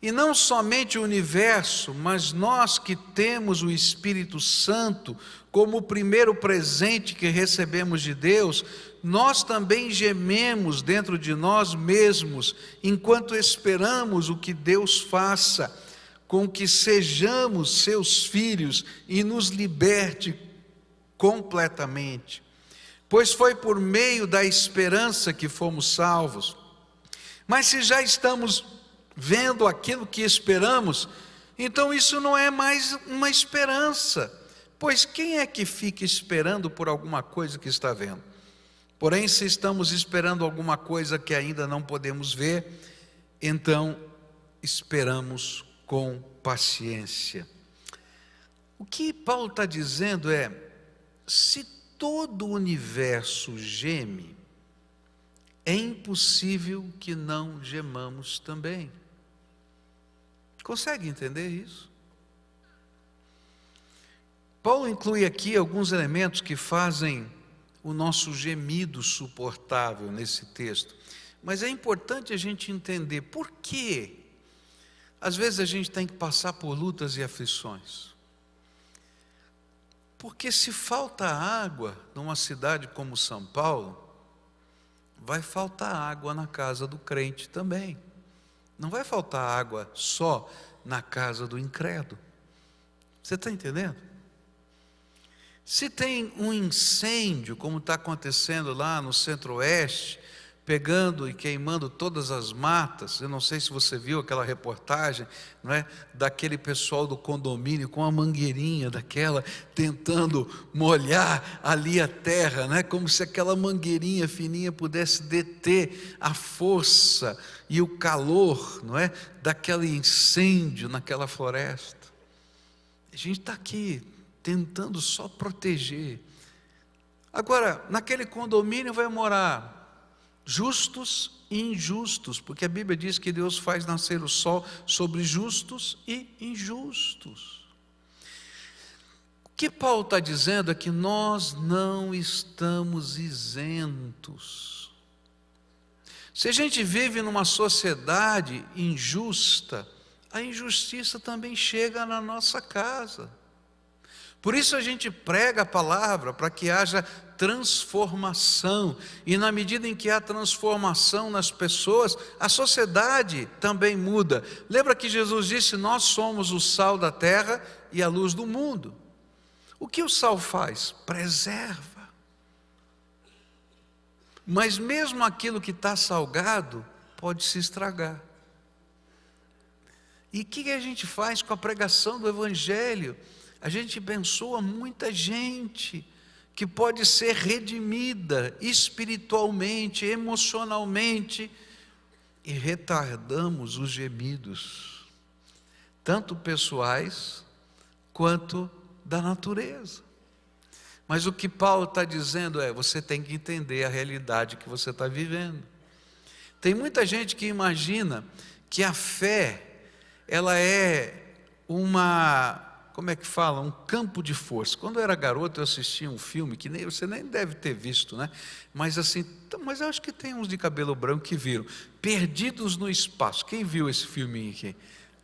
E não somente o universo, mas nós que temos o Espírito Santo como o primeiro presente que recebemos de Deus, nós também gememos dentro de nós mesmos, enquanto esperamos o que Deus faça, com que sejamos seus filhos e nos liberte completamente. Pois foi por meio da esperança que fomos salvos. Mas se já estamos vendo aquilo que esperamos, então isso não é mais uma esperança, pois quem é que fica esperando por alguma coisa que está vendo? Porém, se estamos esperando alguma coisa que ainda não podemos ver, então esperamos com paciência. O que Paulo está dizendo é, se todo o universo geme, é impossível que não gemamos também. Consegue entender isso? Paulo inclui aqui alguns elementos que fazem o nosso gemido suportável nesse texto. Mas é importante a gente entender por que às vezes a gente tem que passar por lutas e aflições. Porque se falta água numa cidade como São Paulo, vai faltar água na casa do crente também. Não vai faltar água só na casa do incrédulo. Você está entendendo? Se tem um incêndio, como está acontecendo lá no Centro-Oeste, pegando e queimando todas as matas, eu não sei se você viu aquela reportagem, não é? Daquele pessoal do condomínio com a mangueirinha daquela, tentando molhar ali a terra, né? Como se aquela mangueirinha fininha pudesse deter a força e o calor, não é? Daquele incêndio naquela floresta. A gente está aqui tentando só proteger. Agora, naquele condomínio vai morar justos e injustos, porque a Bíblia diz que Deus faz nascer o sol sobre justos e injustos. O que Paulo está dizendo é que nós não estamos isentos. Se a gente vive numa sociedade injusta, a injustiça também chega na nossa casa. Por isso a gente prega a palavra, para que haja transformação, e na medida em que há transformação nas pessoas, a sociedade também muda. Lembra que Jesus disse, nós somos o sal da terra e a luz do mundo. O que o sal faz? Preserva. Mas mesmo aquilo que está salgado, pode se estragar. E o que a gente faz com a pregação do Evangelho? A gente abençoa muita gente que pode ser redimida espiritualmente, emocionalmente, e retardamos os gemidos, tanto pessoais quanto da natureza. Mas o que Paulo está dizendo é: você tem que entender a realidade que você está vivendo. Tem muita gente que imagina que a fé, ela é como é que fala? Um campo de força. Quando eu era garoto, eu assistia um filme que você nem deve ter visto, né? Mas assim, mas eu acho que tem uns de cabelo branco que viram. Perdidos no Espaço. Quem viu esse filminho aqui?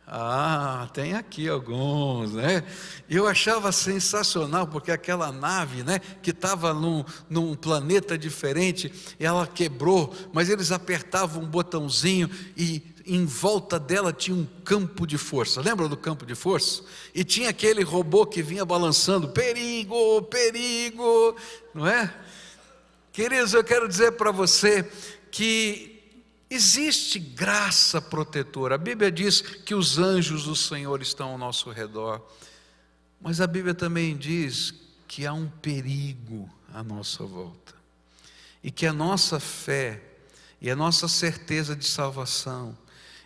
Ah, tem aqui alguns, né? Eu achava sensacional, porque aquela nave, né, que estava num planeta diferente, ela quebrou, mas eles apertavam um botãozinho e em volta dela tinha um campo de força. Lembra do campo de força? E tinha aquele robô que vinha balançando: perigo, perigo, não é? Queridos, eu quero dizer para você que existe graça protetora. A Bíblia diz que os anjos do Senhor estão ao nosso redor, mas a Bíblia também diz que há um perigo à nossa volta, e que a nossa fé e a nossa certeza de salvação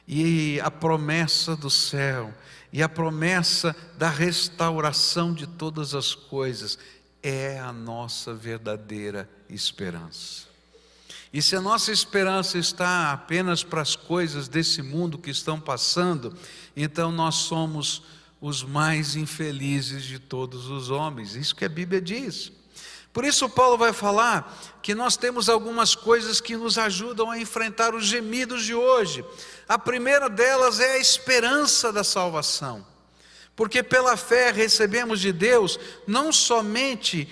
e a promessa do céu e a promessa da restauração de todas as coisas é a nossa verdadeira esperança. E se a nossa esperança está apenas para as coisas desse mundo que estão passando, então nós somos os mais infelizes de todos os homens. Isso que a Bíblia diz. Por isso Paulo vai falar que nós temos algumas coisas que nos ajudam a enfrentar os gemidos de hoje. A primeira delas é a esperança da salvação. Porque pela fé recebemos de Deus não somente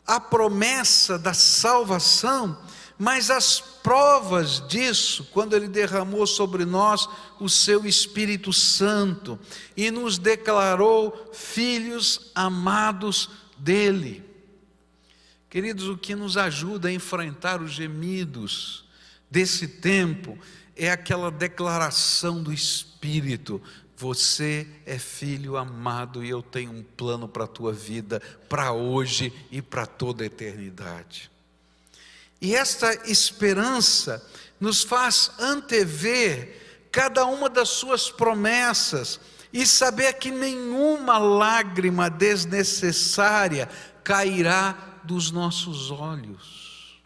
a promessa da salvação, mas as provas disso, quando Ele derramou sobre nós o seu Espírito Santo e nos declarou filhos amados dEle. Queridos, o que nos ajuda a enfrentar os gemidos desse tempo é aquela declaração do Espírito: você é filho amado e eu tenho um plano para a tua vida, para hoje e para toda a eternidade. E esta esperança nos faz antever cada uma das suas promessas e saber que nenhuma lágrima desnecessária cairá dos nossos olhos.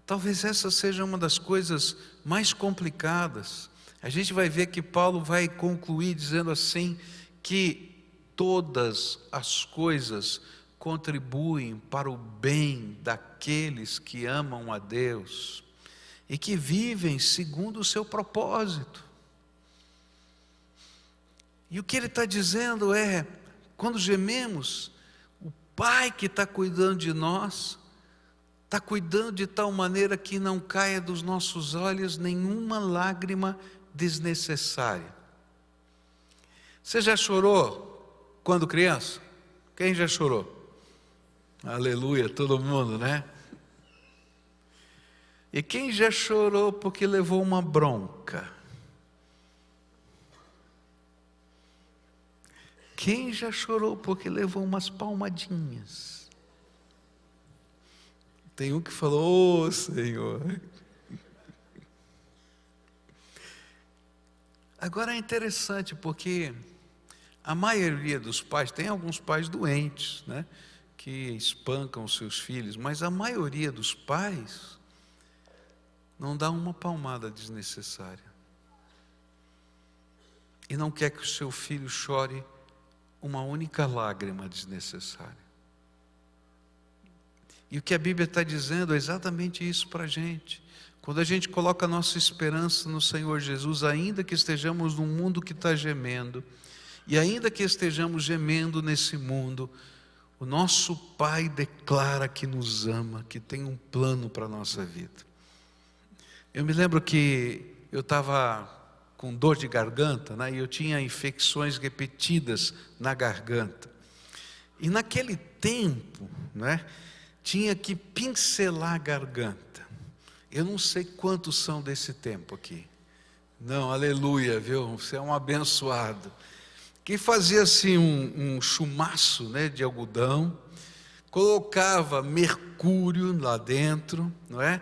Talvez essa seja uma das coisas mais complicadas. A gente vai ver que Paulo vai concluir dizendo assim, que todas as coisas contribuem para o bem daqueles que amam a Deus e que vivem segundo o seu propósito. E o que ele está dizendo é, quando gememos, o Pai que está cuidando de nós, está cuidando de tal maneira que não caia dos nossos olhos nenhuma lágrima desnecessária. Você já chorou quando criança? Quem já chorou? Aleluia, todo mundo, né? E quem já chorou porque levou uma bronca? Quem já chorou porque levou umas palmadinhas? Tem um que falou: ô Senhor. Agora é interessante porque a maioria dos pais, tem alguns pais doentes, né, que espancam os seus filhos, mas a maioria dos pais não dá uma palmada desnecessária e não quer que o seu filho chore uma única lágrima desnecessária. E o que a Bíblia está dizendo é exatamente isso para a gente. Quando a gente coloca a nossa esperança no Senhor Jesus, ainda que estejamos num mundo que está gemendo, e ainda que estejamos gemendo nesse mundo, o nosso Pai declara que nos ama, que tem um plano para a nossa vida. Eu me lembro que eu estava com dor de garganta, né, e eu tinha infecções repetidas na garganta. E naquele tempo, né, tinha que pincelar a garganta. Eu não sei quantos são desse tempo aqui. Não, aleluia, viu? Você é um abençoado. Que fazia assim um chumaço, né, de algodão, colocava mercúrio lá dentro, não é?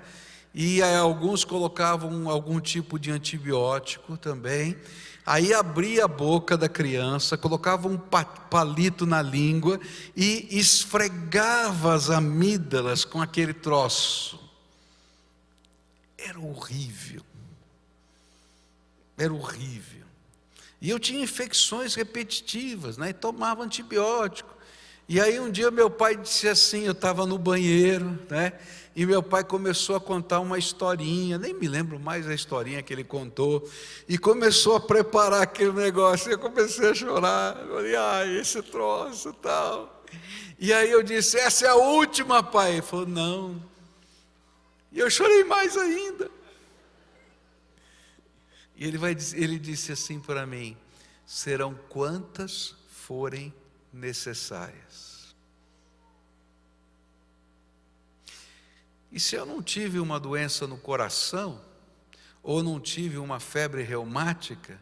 e aí alguns colocavam algum tipo de antibiótico também. Aí abria a boca da criança, colocava um palito na língua e esfregava as amígdalas com aquele troço. Era horrível. Era horrível. E eu tinha infecções repetitivas, né? E tomava antibiótico. E aí um dia meu pai disse assim, eu estava no banheiro, né? E meu pai começou a contar uma historinha, nem me lembro mais a historinha que ele contou, e começou a preparar aquele negócio, e eu comecei a chorar, eu falei, ai, esse troço e tal. E aí eu disse, essa é a última, pai. Ele falou, não. E eu chorei mais ainda. E ele disse assim para mim, serão quantas forem necessárias. E se eu não tive uma doença no coração, ou não tive uma febre reumática,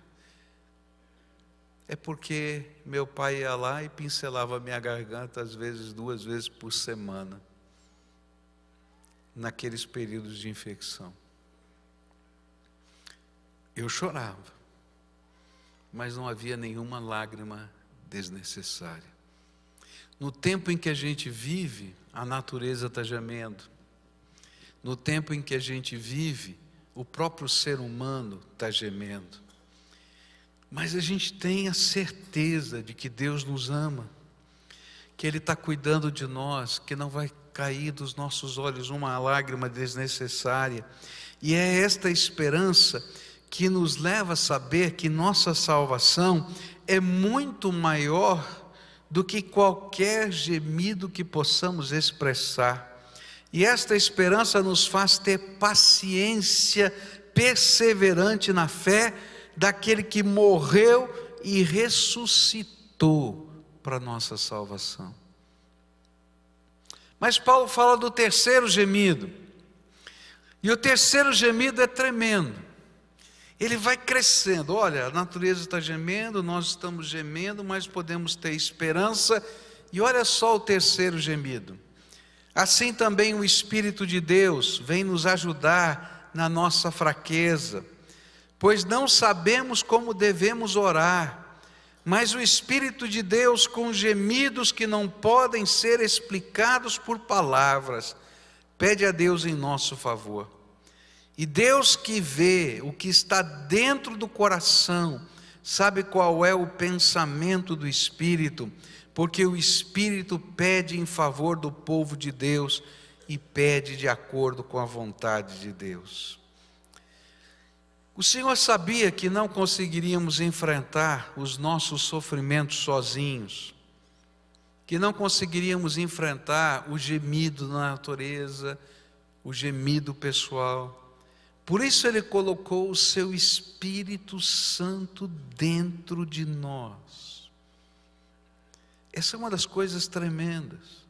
é porque meu pai ia lá e pincelava a minha garganta, às vezes 2 vezes por semana, naqueles períodos de infecção. Eu chorava, mas não havia nenhuma lágrima desnecessária. No tempo em que a gente vive, a natureza está gemendo. No tempo em que a gente vive, o próprio ser humano está gemendo. Mas a gente tem a certeza de que Deus nos ama, que Ele está cuidando de nós, que não vai cair dos nossos olhos uma lágrima desnecessária. E é esta esperança que nos leva a saber que nossa salvação é muito maior do que qualquer gemido que possamos expressar. E esta esperança nos faz ter paciência perseverante na fé daquele que morreu e ressuscitou para nossa salvação. Mas Paulo fala do terceiro gemido. E o terceiro gemido é tremendo. Ele vai crescendo. Olha, a natureza está gemendo, nós estamos gemendo, mas podemos ter esperança. E olha só o terceiro gemido. Assim também o Espírito de Deus vem nos ajudar na nossa fraqueza, pois não sabemos como devemos orar, mas o Espírito de Deus, com gemidos que não podem ser explicados por palavras, pede a Deus em nosso favor. E Deus, que vê o que está dentro do coração, sabe qual é o pensamento do Espírito, porque o Espírito pede em favor do povo de Deus e pede de acordo com a vontade de Deus. O Senhor sabia que não conseguiríamos enfrentar os nossos sofrimentos sozinhos, que não conseguiríamos enfrentar o gemido na natureza, o gemido pessoal. Por isso Ele colocou o seu Espírito Santo dentro de nós. Essa é uma das coisas tremendas.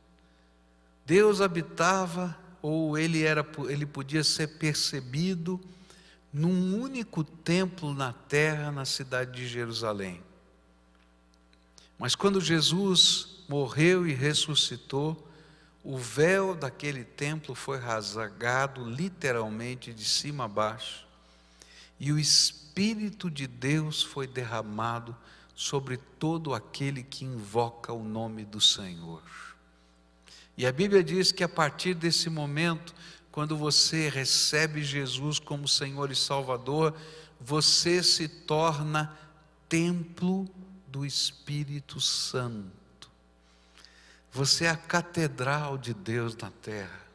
Deus habitava, ou ele podia ser percebido num único templo na terra, na cidade de Jerusalém. Mas quando Jesus morreu e ressuscitou, o véu daquele templo foi rasgado literalmente de cima a baixo, e o Espírito de Deus foi derramado sobre todo aquele que invoca o nome do Senhor. E a Bíblia diz que a partir desse momento, quando você recebe Jesus como Senhor e Salvador, você se torna templo do Espírito Santo. Você é a catedral de Deus na terra.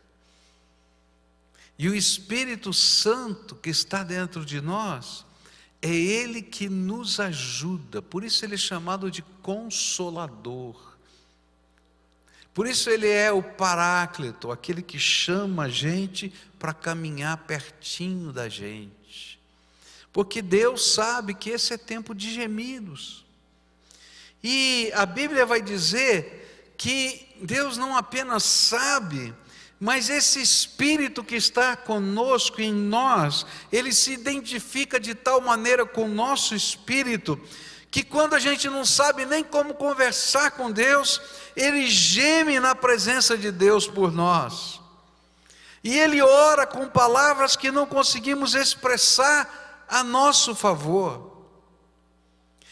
E o Espírito Santo que está dentro de nós, é Ele que nos ajuda, por isso Ele é chamado de Consolador. Por isso Ele é o Paráclito, aquele que chama a gente para caminhar pertinho da gente. Porque Deus sabe que esse é tempo de gemidos. E a Bíblia vai dizer que Deus não apenas sabe, mas esse Espírito que está conosco, em nós, ele se identifica de tal maneira com o nosso espírito, que quando a gente não sabe nem como conversar com Deus, ele geme na presença de Deus por nós. E Ele ora com palavras que não conseguimos expressar a nosso favor.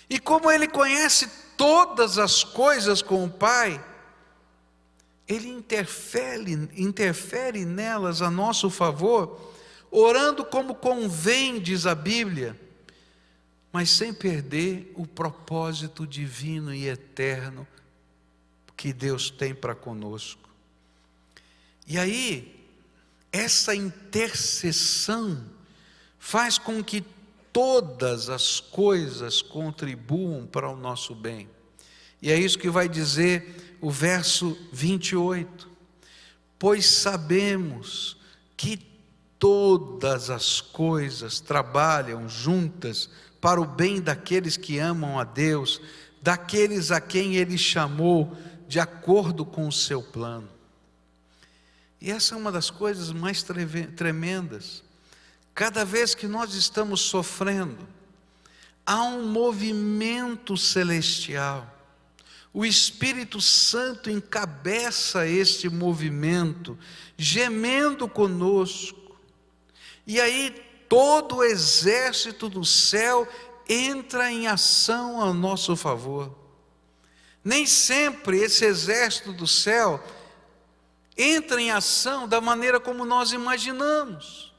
E como Ele conhece todas as coisas com o Pai, Ele interfere nelas a nosso favor, orando como convém, diz a Bíblia, mas sem perder o propósito divino e eterno que Deus tem para conosco. E aí, essa intercessão faz com que todas as coisas contribuam para o nosso bem. E é isso que vai dizer o verso 28. Pois sabemos que todas as coisas trabalham juntas para o bem daqueles que amam a Deus, daqueles a quem Ele chamou de acordo com o seu plano. E essa é uma das coisas mais tremendas. Cada vez que nós estamos sofrendo, há um movimento celestial. O Espírito Santo encabeça este movimento, gemendo conosco. E aí todo o exército do céu entra em ação a nosso favor. Nem sempre esse exército do céu entra em ação da maneira como nós imaginamos.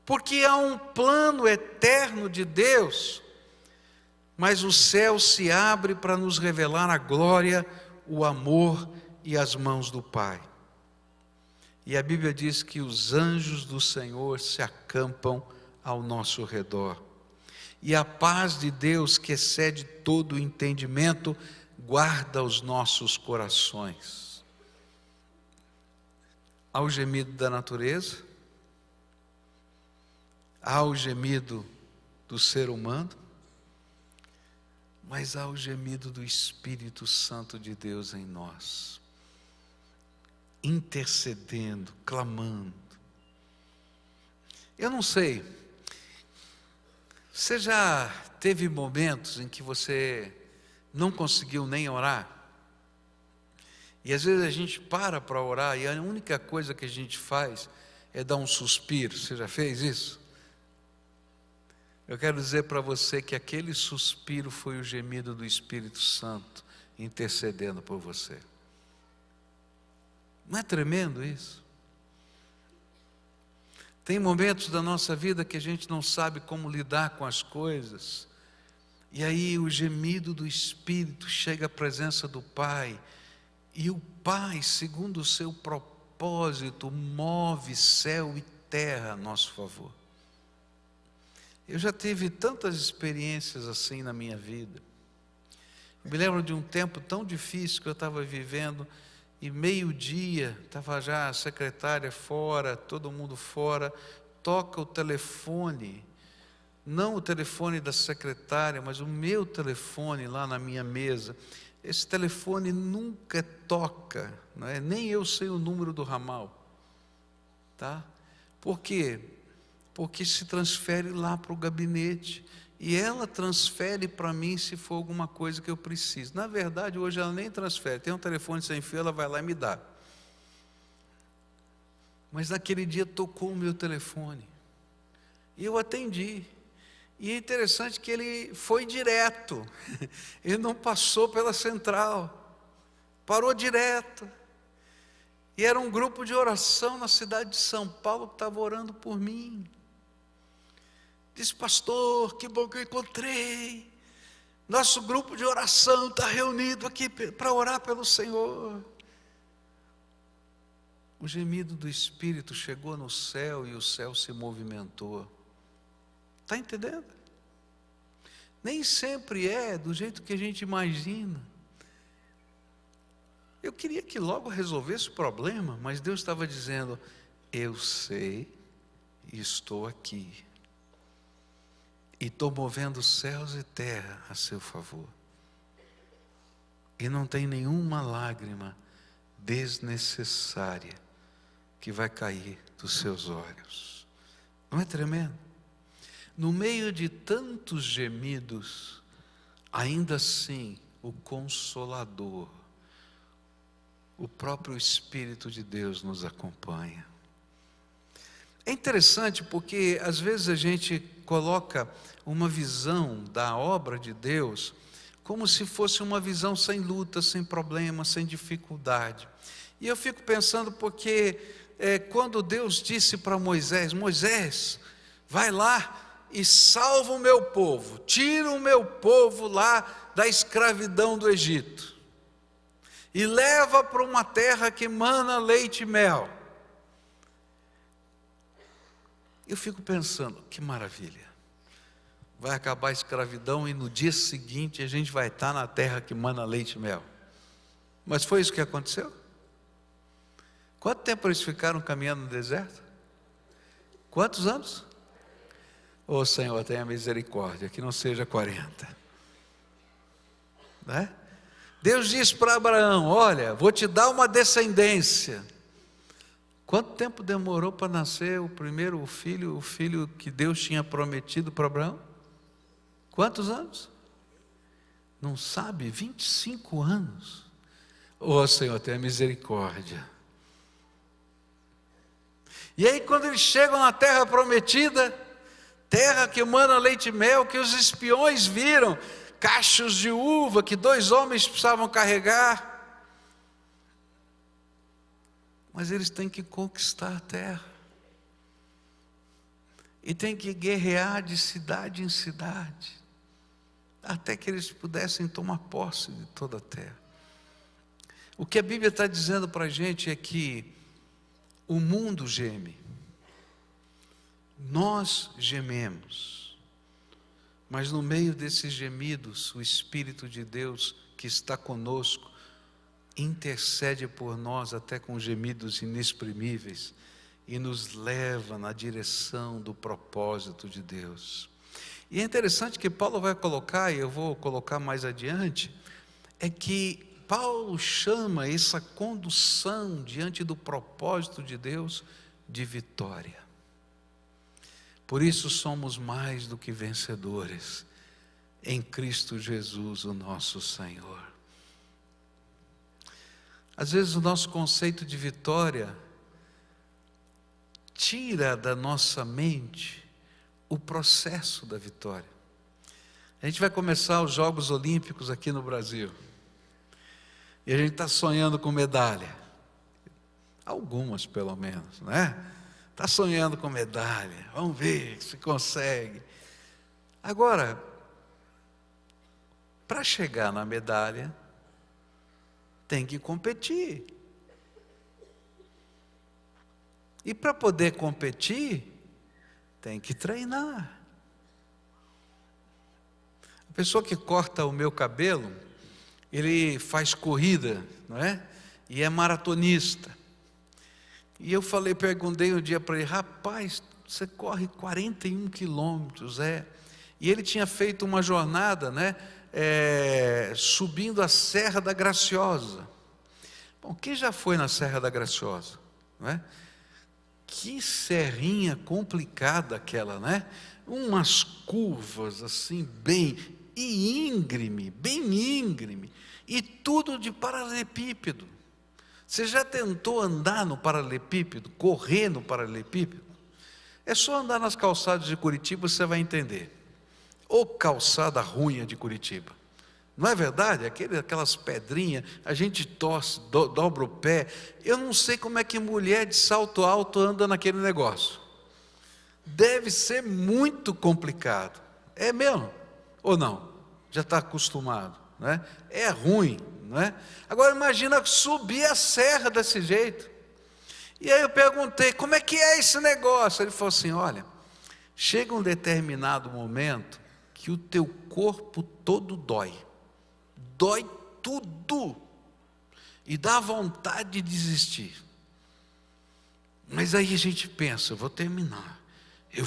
Porque há um plano eterno de Deus, mas o céu se abre para nos revelar a glória, o amor e as mãos do Pai. E a Bíblia diz que os anjos do Senhor se acampam ao nosso redor. E a paz de Deus, que excede todo o entendimento, guarda os nossos corações. Há o gemido da natureza, há o gemido do ser humano, mas há o gemido do Espírito Santo de Deus em nós, intercedendo, clamando. Eu não sei, você já teve momentos em que você não conseguiu nem orar? E às vezes a gente para orar e a única coisa que a gente faz é dar um suspiro. Você já fez isso? Eu quero dizer para você que aquele suspiro foi o gemido do Espírito Santo intercedendo por você. Não é tremendo isso? Tem momentos da nossa vida que a gente não sabe como lidar com as coisas, e aí o gemido do Espírito chega à presença do Pai, e o Pai, segundo o seu propósito, move céu e terra a nosso favor. Eu já tive tantas experiências assim na minha vida. Eu me lembro de um tempo tão difícil que eu estava vivendo, e meio-dia, estava já a secretária fora, todo mundo fora, toca o telefone, não o telefone da secretária, mas o meu telefone lá na minha mesa. Esse telefone nunca toca, não é? Nem eu sei o número do ramal, tá? Por quê? Porque se transfere lá para o gabinete, e ela transfere para mim se for alguma coisa que eu preciso. Na verdade, hoje ela nem transfere, tem um telefone sem fio, ela vai lá e me dá. Mas naquele dia tocou o meu telefone, e eu atendi. E é interessante que ele foi direto, ele não passou pela central, parou direto. E era um grupo de oração na cidade de São Paulo que estava orando por mim. Disse: pastor, que bom que eu encontrei. Nosso grupo de oração está reunido aqui para orar pelo Senhor. O gemido do Espírito chegou no céu e o céu se movimentou. Está entendendo? Nem sempre é do jeito que a gente imagina. Eu queria que logo resolvesse o problema, mas Deus estava dizendo: eu sei e estou aqui. E estou movendo céus e terra a seu favor. E não tem nenhuma lágrima desnecessária que vai cair dos seus olhos. Não é tremendo? No meio de tantos gemidos, ainda assim, o Consolador, o próprio Espírito de Deus nos acompanha. É interessante porque às vezes a gente coloca uma visão da obra de Deus como se fosse uma visão sem luta, sem problema, sem dificuldade. E eu fico pensando porque quando Deus disse para Moisés: Moisés, vai lá e salva o meu povo, tira o meu povo lá da escravidão do Egito e leva para uma terra que mana leite e mel. Eu fico pensando, que maravilha, vai acabar a escravidão e no dia seguinte a gente vai estar na terra que mana leite e mel. Mas foi isso que aconteceu? Quanto tempo eles ficaram caminhando no deserto? Quantos anos? Ô Senhor, tenha misericórdia, que não seja 40. Né? Deus disse para Abraão: olha, vou te dar uma descendência. Quanto tempo demorou para nascer o primeiro filho, o filho que Deus tinha prometido para Abraão? Quantos anos? Não sabe? 25 anos. Ô Senhor, tenha misericórdia. E aí quando eles chegam na terra prometida, terra que mana leite e mel, que os espiões viram, cachos de uva que 2 homens precisavam carregar, mas eles têm que conquistar a terra, e têm que guerrear de cidade em cidade, até que eles pudessem tomar posse de toda a terra. O que a Bíblia está dizendo para a gente é que o mundo geme, nós gememos, mas no meio desses gemidos, o Espírito de Deus que está conosco intercede por nós até com gemidos inexprimíveis e nos leva na direção do propósito de Deus. E é interessante que Paulo vai colocar, e eu vou colocar mais adiante, é que Paulo chama essa condução diante do propósito de Deus de vitória. Por isso somos mais do que vencedores em Cristo Jesus, o nosso Senhor. Às vezes o nosso conceito de vitória tira da nossa mente o processo da vitória. A gente vai começar os Jogos Olímpicos aqui no Brasil, e a gente está sonhando com medalha, algumas pelo menos, né? Está sonhando com medalha, vamos ver se consegue. Agora, para chegar na medalha, tem que competir. E para poder competir, tem que treinar. A pessoa que corta o meu cabelo, ele faz corrida, não é? E é maratonista. E eu perguntei um dia para ele: rapaz, você corre 41 quilômetros, E ele tinha feito uma jornada, né? Subindo a Serra da Graciosa. Bom, quem já foi na Serra da Graciosa? Não é? Que serrinha complicada aquela, né? Umas curvas assim, bem íngreme, e tudo de paralelepípedo. Você já tentou andar no paralelepípedo, correr no paralelepípedo? É só andar nas calçadas de Curitiba, você vai entender. Ô calçada ruim de Curitiba, não é verdade? Aquelas pedrinhas, a gente torce, dobra o pé. Eu não sei como é que mulher de salto alto anda naquele negócio. Deve ser muito complicado. É mesmo? Ou não? Já está acostumado, né? É ruim, não é? Agora imagina subir a serra desse jeito. E aí eu perguntei: como é que é esse negócio? Ele falou assim: olha, chega um determinado momento que o teu corpo todo dói tudo, e dá vontade de desistir. Mas aí a gente pensa: eu vou terminar, eu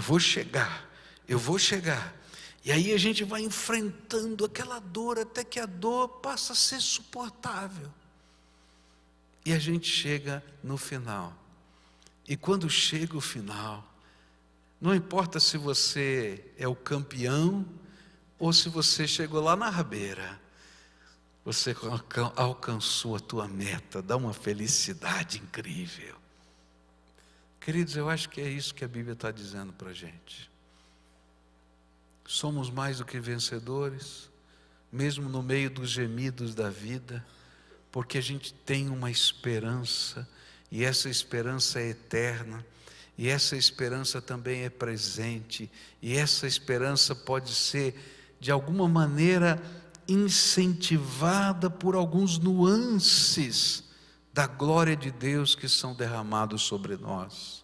vou chegar. E aí a gente vai enfrentando aquela dor até que a dor passa a ser suportável. E a gente chega no final. E quando chega o final, não importa se você é o campeão ou se você chegou lá na rabeira, você alcançou a tua meta, dá uma felicidade incrível. Queridos, eu acho que é isso que a Bíblia está dizendo para a gente. Somos mais do que vencedores, mesmo no meio dos gemidos da vida, porque a gente tem uma esperança, e essa esperança é eterna, e essa esperança também é presente, e essa esperança pode ser, de alguma maneira, incentivada por alguns nuances da glória de Deus que são derramados sobre nós.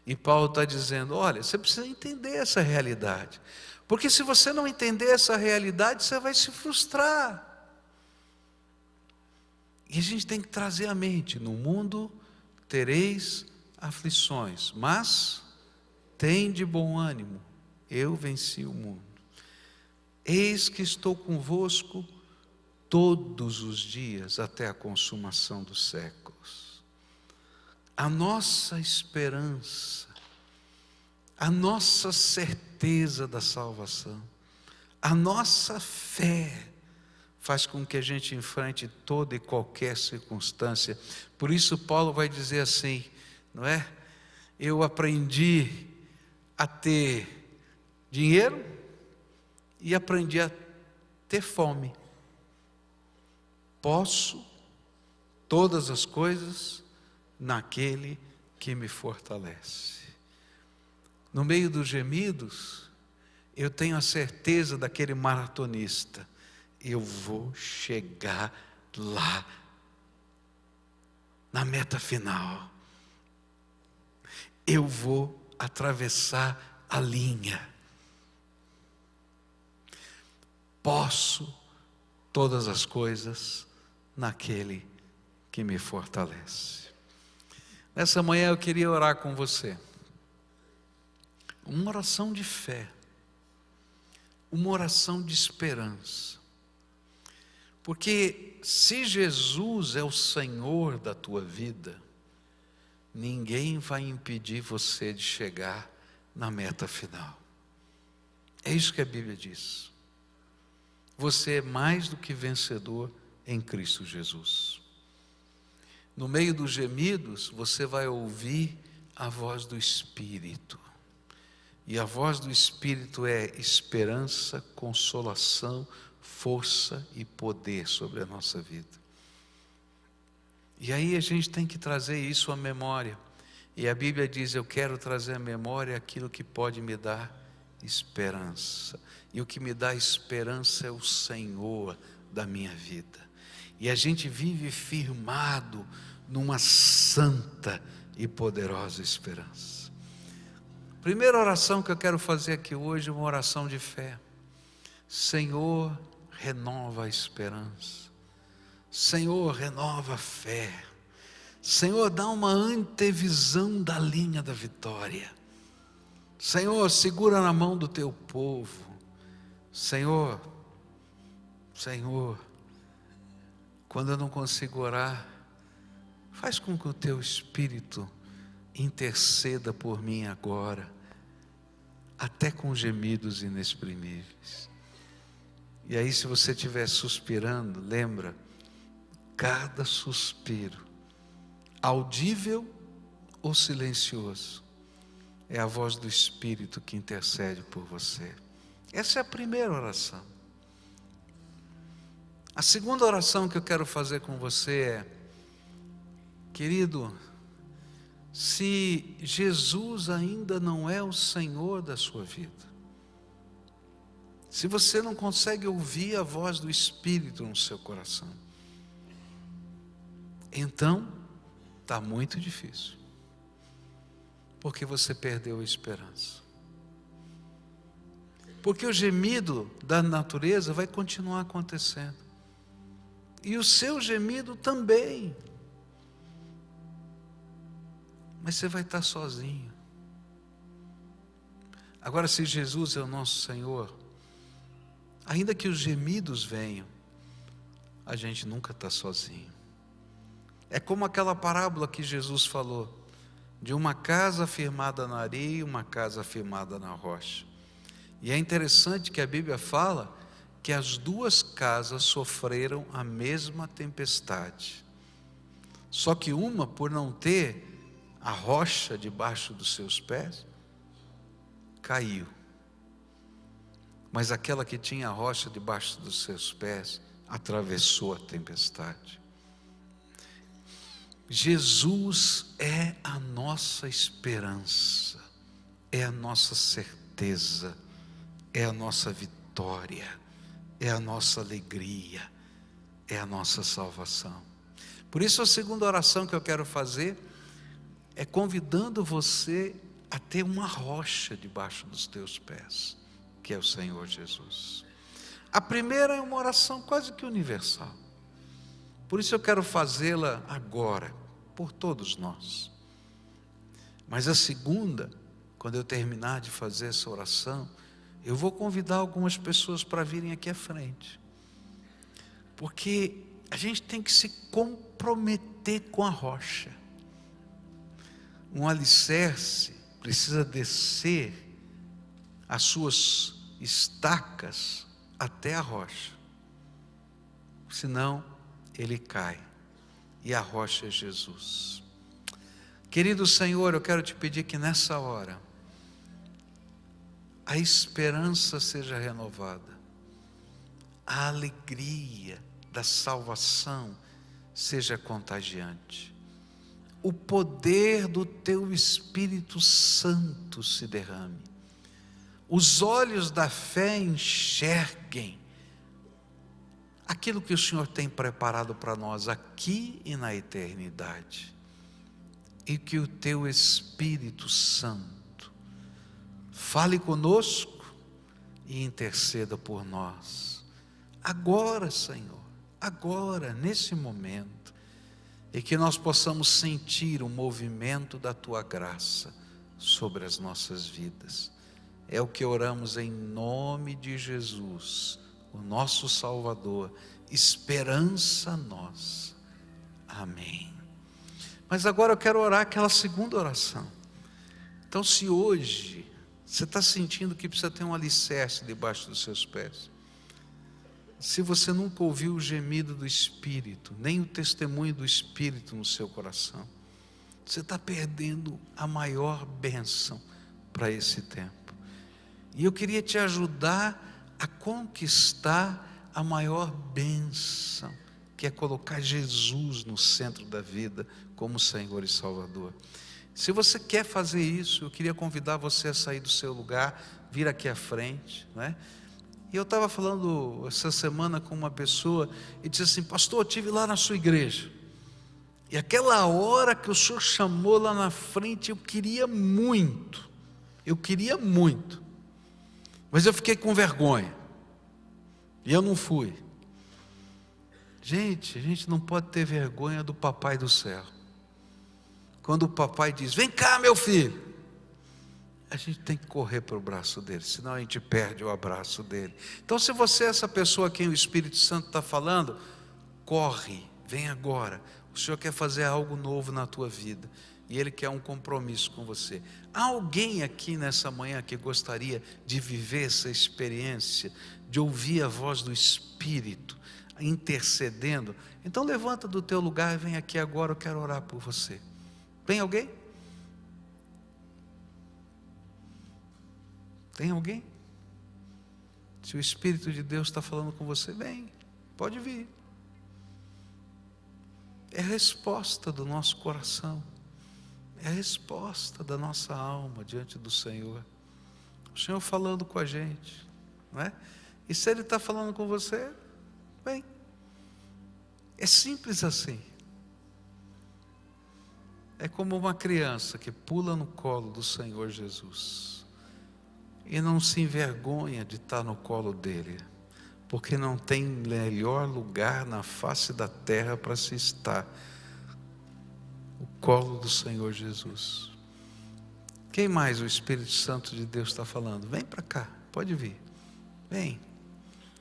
E Paulo está dizendo, olha, você precisa entender essa realidade, porque se você não entender essa realidade, você vai se frustrar. E a gente tem que trazer à mente, no mundo tereis aflições, mas tende bom ânimo, eu venci o mundo. Eis que estou convosco todos os dias até a consumação dos séculos. A nossa esperança, a nossa certeza da salvação, a nossa fé faz com que a gente enfrente toda e qualquer circunstância. Por isso Paulo vai dizer assim, não é? Eu aprendi a ter dinheiro e aprendi a ter fome. Posso todas as coisas naquele que me fortalece. No meio dos gemidos, eu tenho a certeza daquele maratonista, eu vou chegar lá, na meta final. Eu vou atravessar a linha. Posso todas as coisas naquele que me fortalece. Nessa manhã eu queria orar com você. Uma oração de fé. Uma oração de esperança. Porque se Jesus é o Senhor da tua vida, ninguém vai impedir você de chegar na meta final. É isso que a Bíblia diz. Você é mais do que vencedor em Cristo Jesus. No meio dos gemidos, você vai ouvir a voz do Espírito. E a voz do Espírito é esperança, consolação, força e poder sobre a nossa vida. E aí a gente tem que trazer isso à memória. E a Bíblia diz, eu quero trazer à memória aquilo que pode me dar esperança. E o que me dá esperança é o Senhor da minha vida. E a gente vive firmado numa santa e poderosa esperança. Primeira oração que eu quero fazer aqui hoje é uma oração de fé. Senhor, renova a esperança. Senhor, renova a fé. Senhor, dá uma antevisão da linha da vitória. Senhor, segura na mão do teu povo. Senhor, quando eu não consigo orar, faz com que o teu Espírito interceda por mim agora, até com gemidos inexprimíveis. E aí, se você estiver suspirando, lembra, cada suspiro, audível ou silencioso, é a voz do Espírito que intercede por você. Essa é a primeira oração. A segunda oração que eu quero fazer com você é, querido, se Jesus ainda não é o Senhor da sua vida, se você não consegue ouvir a voz do Espírito no seu coração, então está muito difícil, porque você perdeu a esperança. Porque o gemido da natureza vai continuar acontecendo, e o seu gemido também, mas você vai estar sozinho. Agora, se Jesus é o nosso Senhor, ainda que os gemidos venham, a gente nunca está sozinho. É como aquela parábola que Jesus falou, de uma casa firmada na areia e uma casa firmada na rocha. E é interessante que a Bíblia fala que as duas casas sofreram a mesma tempestade. Só que uma, por não ter a rocha debaixo dos seus pés caiu. Mas aquela que tinha a rocha debaixo dos seus pés atravessou a tempestade. Jesus é a nossa esperança, é a nossa certeza, é a nossa vitória, é a nossa alegria, é a nossa salvação. Por isso a segunda oração que eu quero fazer é convidando você a ter uma rocha debaixo dos teus pés, que é o Senhor Jesus. A primeira é uma oração quase que universal. Por isso eu quero fazê-la agora, por todos nós. Mas a segunda, quando eu terminar de fazer essa oração, eu vou convidar algumas pessoas para virem aqui à frente. Porque a gente tem que se comprometer com a rocha. Um alicerce precisa descer as suas estacas até a rocha. Senão ele cai. E a rocha é Jesus. Querido Senhor, eu quero te pedir que nessa hora a esperança seja renovada, a alegria da salvação seja contagiante, o poder do teu Espírito Santo se derrame, os olhos da fé enxerguem aquilo que o Senhor tem preparado para nós aqui e na eternidade, e que o teu Espírito Santo fale conosco e interceda por nós, agora, Senhor, agora, nesse momento, e que nós possamos sentir o movimento da tua graça sobre as nossas vidas. É o que oramos em nome de Jesus, o nosso Salvador, esperança nossa. Amém. Mas agora eu quero orar aquela segunda oração. Então, se hoje você está sentindo que precisa ter um alicerce debaixo dos seus pés, se você nunca ouviu o gemido do Espírito, nem o testemunho do Espírito no seu coração, você está perdendo a maior bênção para esse tempo. E eu queria te ajudar a conquistar a maior bênção, que é colocar Jesus no centro da vida como Senhor e Salvador. Se você quer fazer isso, eu queria convidar você a sair do seu lugar, vir aqui à frente, né? E eu estava falando essa semana com uma pessoa e disse assim: pastor, eu estive lá na sua igreja, e aquela hora que o senhor chamou lá na frente, eu queria muito, mas eu fiquei com vergonha, e eu não fui. Gente, a gente não pode ter vergonha do papai do céu. Quando o papai diz: vem cá, meu filho, a gente tem que correr para o braço dele, senão a gente perde o abraço dele. Então, se você é essa pessoa a quem o Espírito Santo está falando, corre, vem agora. O Senhor quer fazer algo novo na tua vida, e Ele quer um compromisso com você. Há alguém aqui nessa manhã que gostaria de viver essa experiência, de ouvir a voz do Espírito intercedendo? Então levanta do teu lugar e vem aqui agora, eu quero orar por você. Tem alguém? Tem alguém? Se o Espírito de Deus está falando com você, vem, pode vir. É a resposta do nosso coração, é a resposta da nossa alma diante do Senhor. O Senhor falando com a gente, não é? E se Ele está falando com você, vem. É simples assim. É como uma criança que pula no colo do Senhor Jesus e não se envergonha de estar no colo dele, porque não tem melhor lugar na face da terra para se estar. O colo do Senhor Jesus. Quem mais o Espírito Santo de Deus está falando? Vem para cá, pode vir, vem.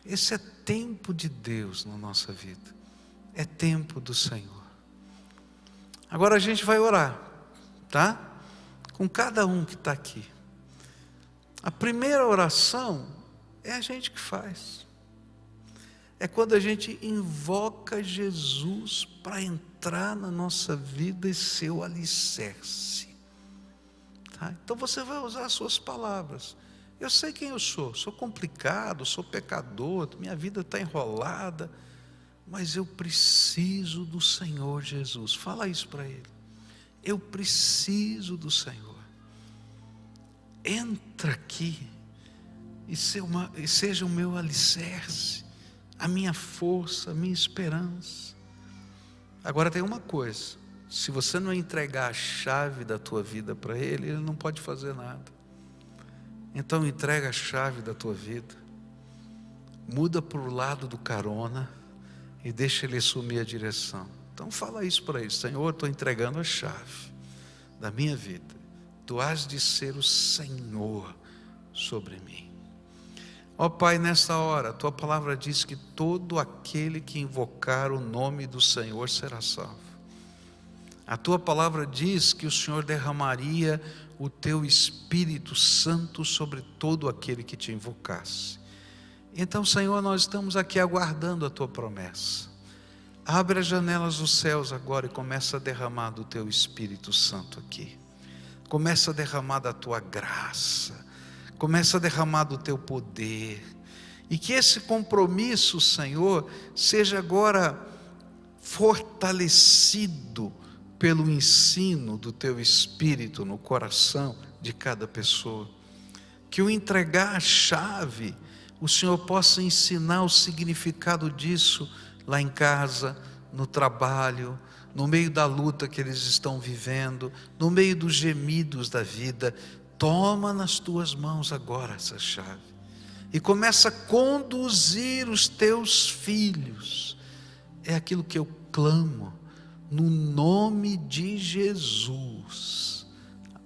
Esse é tempo de Deus na nossa vida, é tempo do Senhor. Agora a gente vai orar, tá? Com cada um que está aqui. A primeira oração é a gente que faz. É quando a gente invoca Jesus para entrar na nossa vida e ser o alicerce. tá? Então você vai usar as suas palavras. Eu sei quem eu sou complicado, sou pecador, minha vida está enrolada, mas eu preciso do Senhor Jesus. Fala isso para Ele. Eu preciso do Senhor. Entra aqui e seja o meu alicerce, a minha força, a minha esperança. Agora tem uma coisa: se você não entregar a chave da tua vida para Ele, Ele não pode fazer nada. Então entrega a chave da tua vida, muda para o lado do carona e deixa Ele assumir a direção. Então fala isso para Ele: Senhor, estou entregando a chave da minha vida, Tu has de ser o Senhor sobre mim. Ó Pai, nessa hora, a Tua palavra diz que todo aquele que invocar o nome do Senhor será salvo. A Tua palavra diz que o Senhor derramaria o Teu Espírito Santo sobre todo aquele que Te invocasse. Então, Senhor, nós estamos aqui aguardando a Tua promessa. Abre as janelas dos céus agora e começa a derramar do Teu Espírito Santo aqui. Começa a derramar da Tua graça. Começa a derramar do Teu poder. E que esse compromisso, Senhor, seja agora fortalecido pelo ensino do Teu Espírito no coração de cada pessoa. Que o entregar a chave, o Senhor possa ensinar o significado disso lá em casa, no trabalho, no meio da luta que eles estão vivendo, no meio dos gemidos da vida. Toma nas Tuas mãos agora essa chave e começa a conduzir os Teus filhos. É aquilo que eu clamo no nome de Jesus.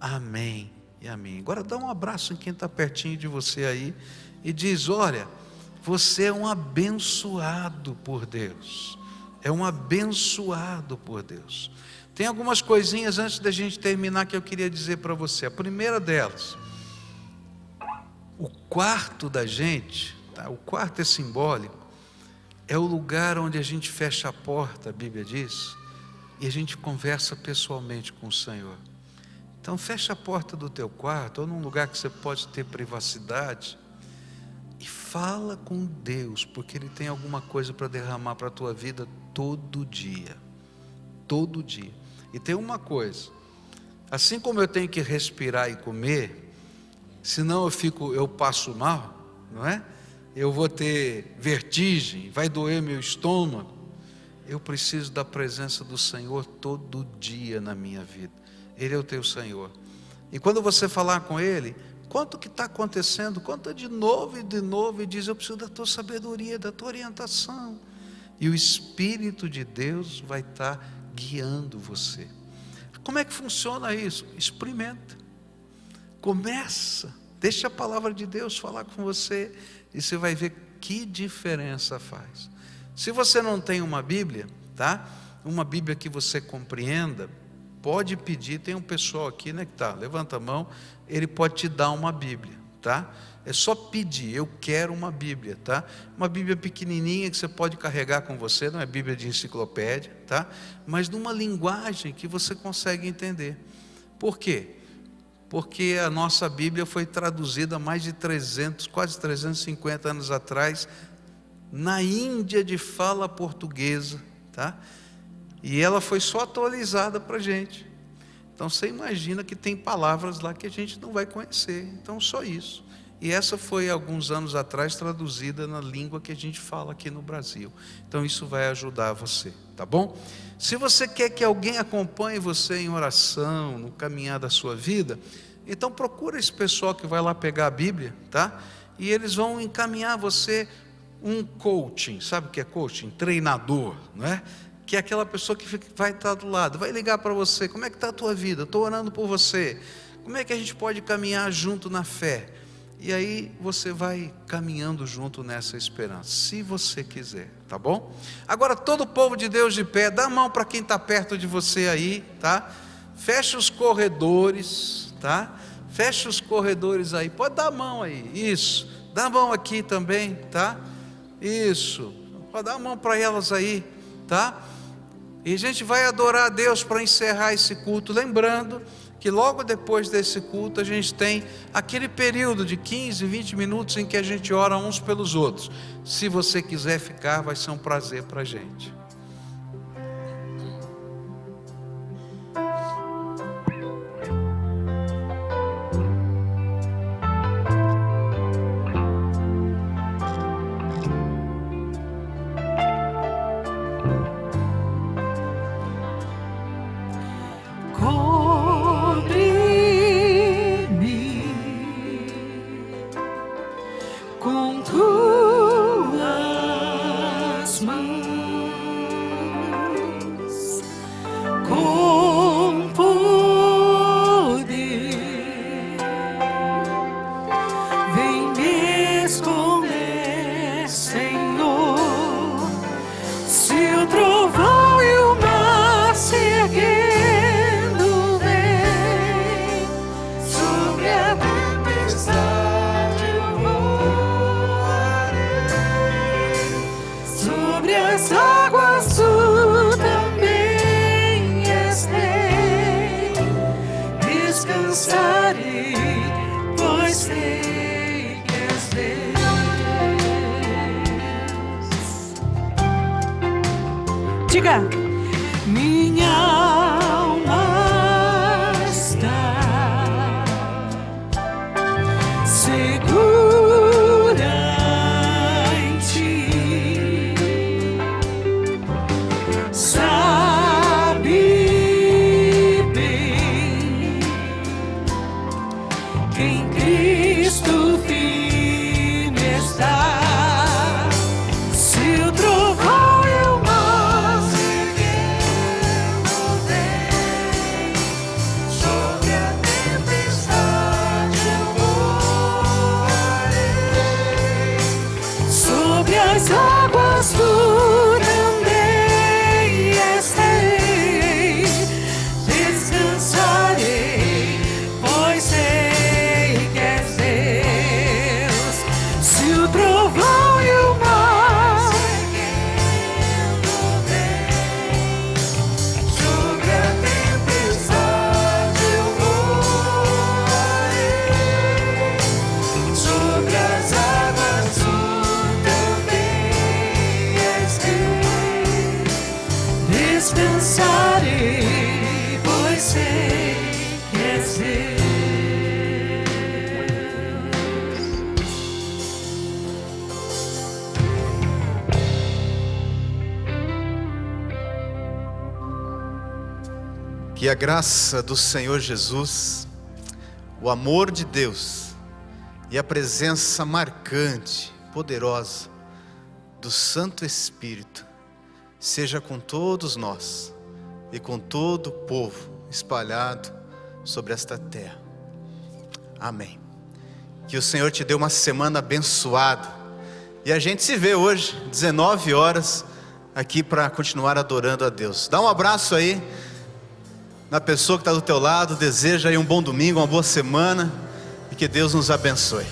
Amém e amém. Agora dá um abraço em quem está pertinho de você aí e diz: olha, você é um abençoado por Deus. É um abençoado por Deus. Tem algumas coisinhas antes da gente terminar que eu queria dizer para você. A primeira delas: o quarto da gente, tá? O quarto é simbólico, é o lugar onde a gente fecha a porta, a Bíblia diz, e a gente conversa pessoalmente com o Senhor. Então fecha a porta do teu quarto, ou num lugar que você pode ter privacidade, e fala com Deus, porque Ele tem alguma coisa para derramar para a tua vida todo dia. Todo dia. E tem uma coisa: assim como eu tenho que respirar e comer, senão eu passo mal, não é? Eu vou ter vertigem, vai doer meu estômago. Eu preciso da presença do Senhor todo dia na minha vida. Ele é o teu Senhor. E quando você falar com Ele, conta o que está acontecendo, conta de novo e diz: eu preciso da tua sabedoria, da tua orientação. E o Espírito de Deus vai estar guiando você. Como é que funciona isso? Experimenta. Começa. Deixa a palavra de Deus falar com você e você vai ver que diferença faz. Se você não tem uma Bíblia, tá? Uma Bíblia que você compreenda, pode pedir. Tem um pessoal aqui, né, que tá, levanta a mão, ele pode te dar uma Bíblia, tá? É só pedir: eu quero uma Bíblia, tá? Uma Bíblia pequenininha que você pode carregar com você, não é Bíblia de enciclopédia, tá? Mas numa linguagem que você consegue entender. Por quê? Porque a nossa Bíblia foi traduzida há mais de 300, quase 350 anos atrás, na Índia de fala portuguesa, tá? E ela foi só atualizada para a gente. Então você imagina que tem palavras lá que a gente não vai conhecer. Então só isso. E essa foi alguns anos atrás traduzida na língua que a gente fala aqui no Brasil. Então isso vai ajudar você, tá bom? Se você quer que alguém acompanhe você em oração, no caminhar da sua vida, então procura esse pessoal que vai lá pegar a Bíblia, tá? E eles vão encaminhar você um coaching. Sabe o que é coaching? Treinador, não é? Que é aquela pessoa que vai estar do lado, vai ligar para você: como é que está a tua vida? Estou orando por você. Como é que a gente pode caminhar junto na fé? E aí você vai caminhando junto nessa esperança, se você quiser, tá bom? Agora todo o povo de Deus de pé, dá a mão para quem está perto de você aí, tá? Fecha os corredores, tá? Fecha os corredores aí, pode dar a mão aí, isso. Dá a mão aqui também, tá? Isso, pode dar a mão para elas aí, tá? E a gente vai adorar a Deus para encerrar esse culto, lembrando que logo depois desse culto a gente tem aquele período de 15, 20 minutos em que a gente ora uns pelos outros. Se você quiser ficar, vai ser um prazer para a gente. Com tuas mãos, com poder, vem me esconder, Senhor. Se o trovão e o mar se erguendo vem sobre a tempestade, sobre as águas tu também estei, descansarei, pois sei que és Deus. Diga, minha alma está segura em ti. Sabe bem que em Cristo firme está. Se o trovão e o mar se erguendo vem sobre a tempestade, eu voarei. Sobre as águas tu também estarei, descansarei, pois sei que és Deus. Se o trovão e o mar se erguendo vem sobre a tempestade, eu voarei. Sobre as águas tu também és Deus. Descansarei, pois sei que és Deus. Que a graça do Senhor Jesus, o amor de Deus e a presença marcante, poderosa do Santo Espírito seja com todos nós e com todo o povo espalhado sobre esta terra. Amém. Que o Senhor te dê uma semana abençoada. E a gente se vê hoje, 19 horas, aqui para continuar adorando a Deus. Dá um abraço aí na pessoa que está do teu lado. Deseja aí um bom domingo, uma boa semana. E que Deus nos abençoe.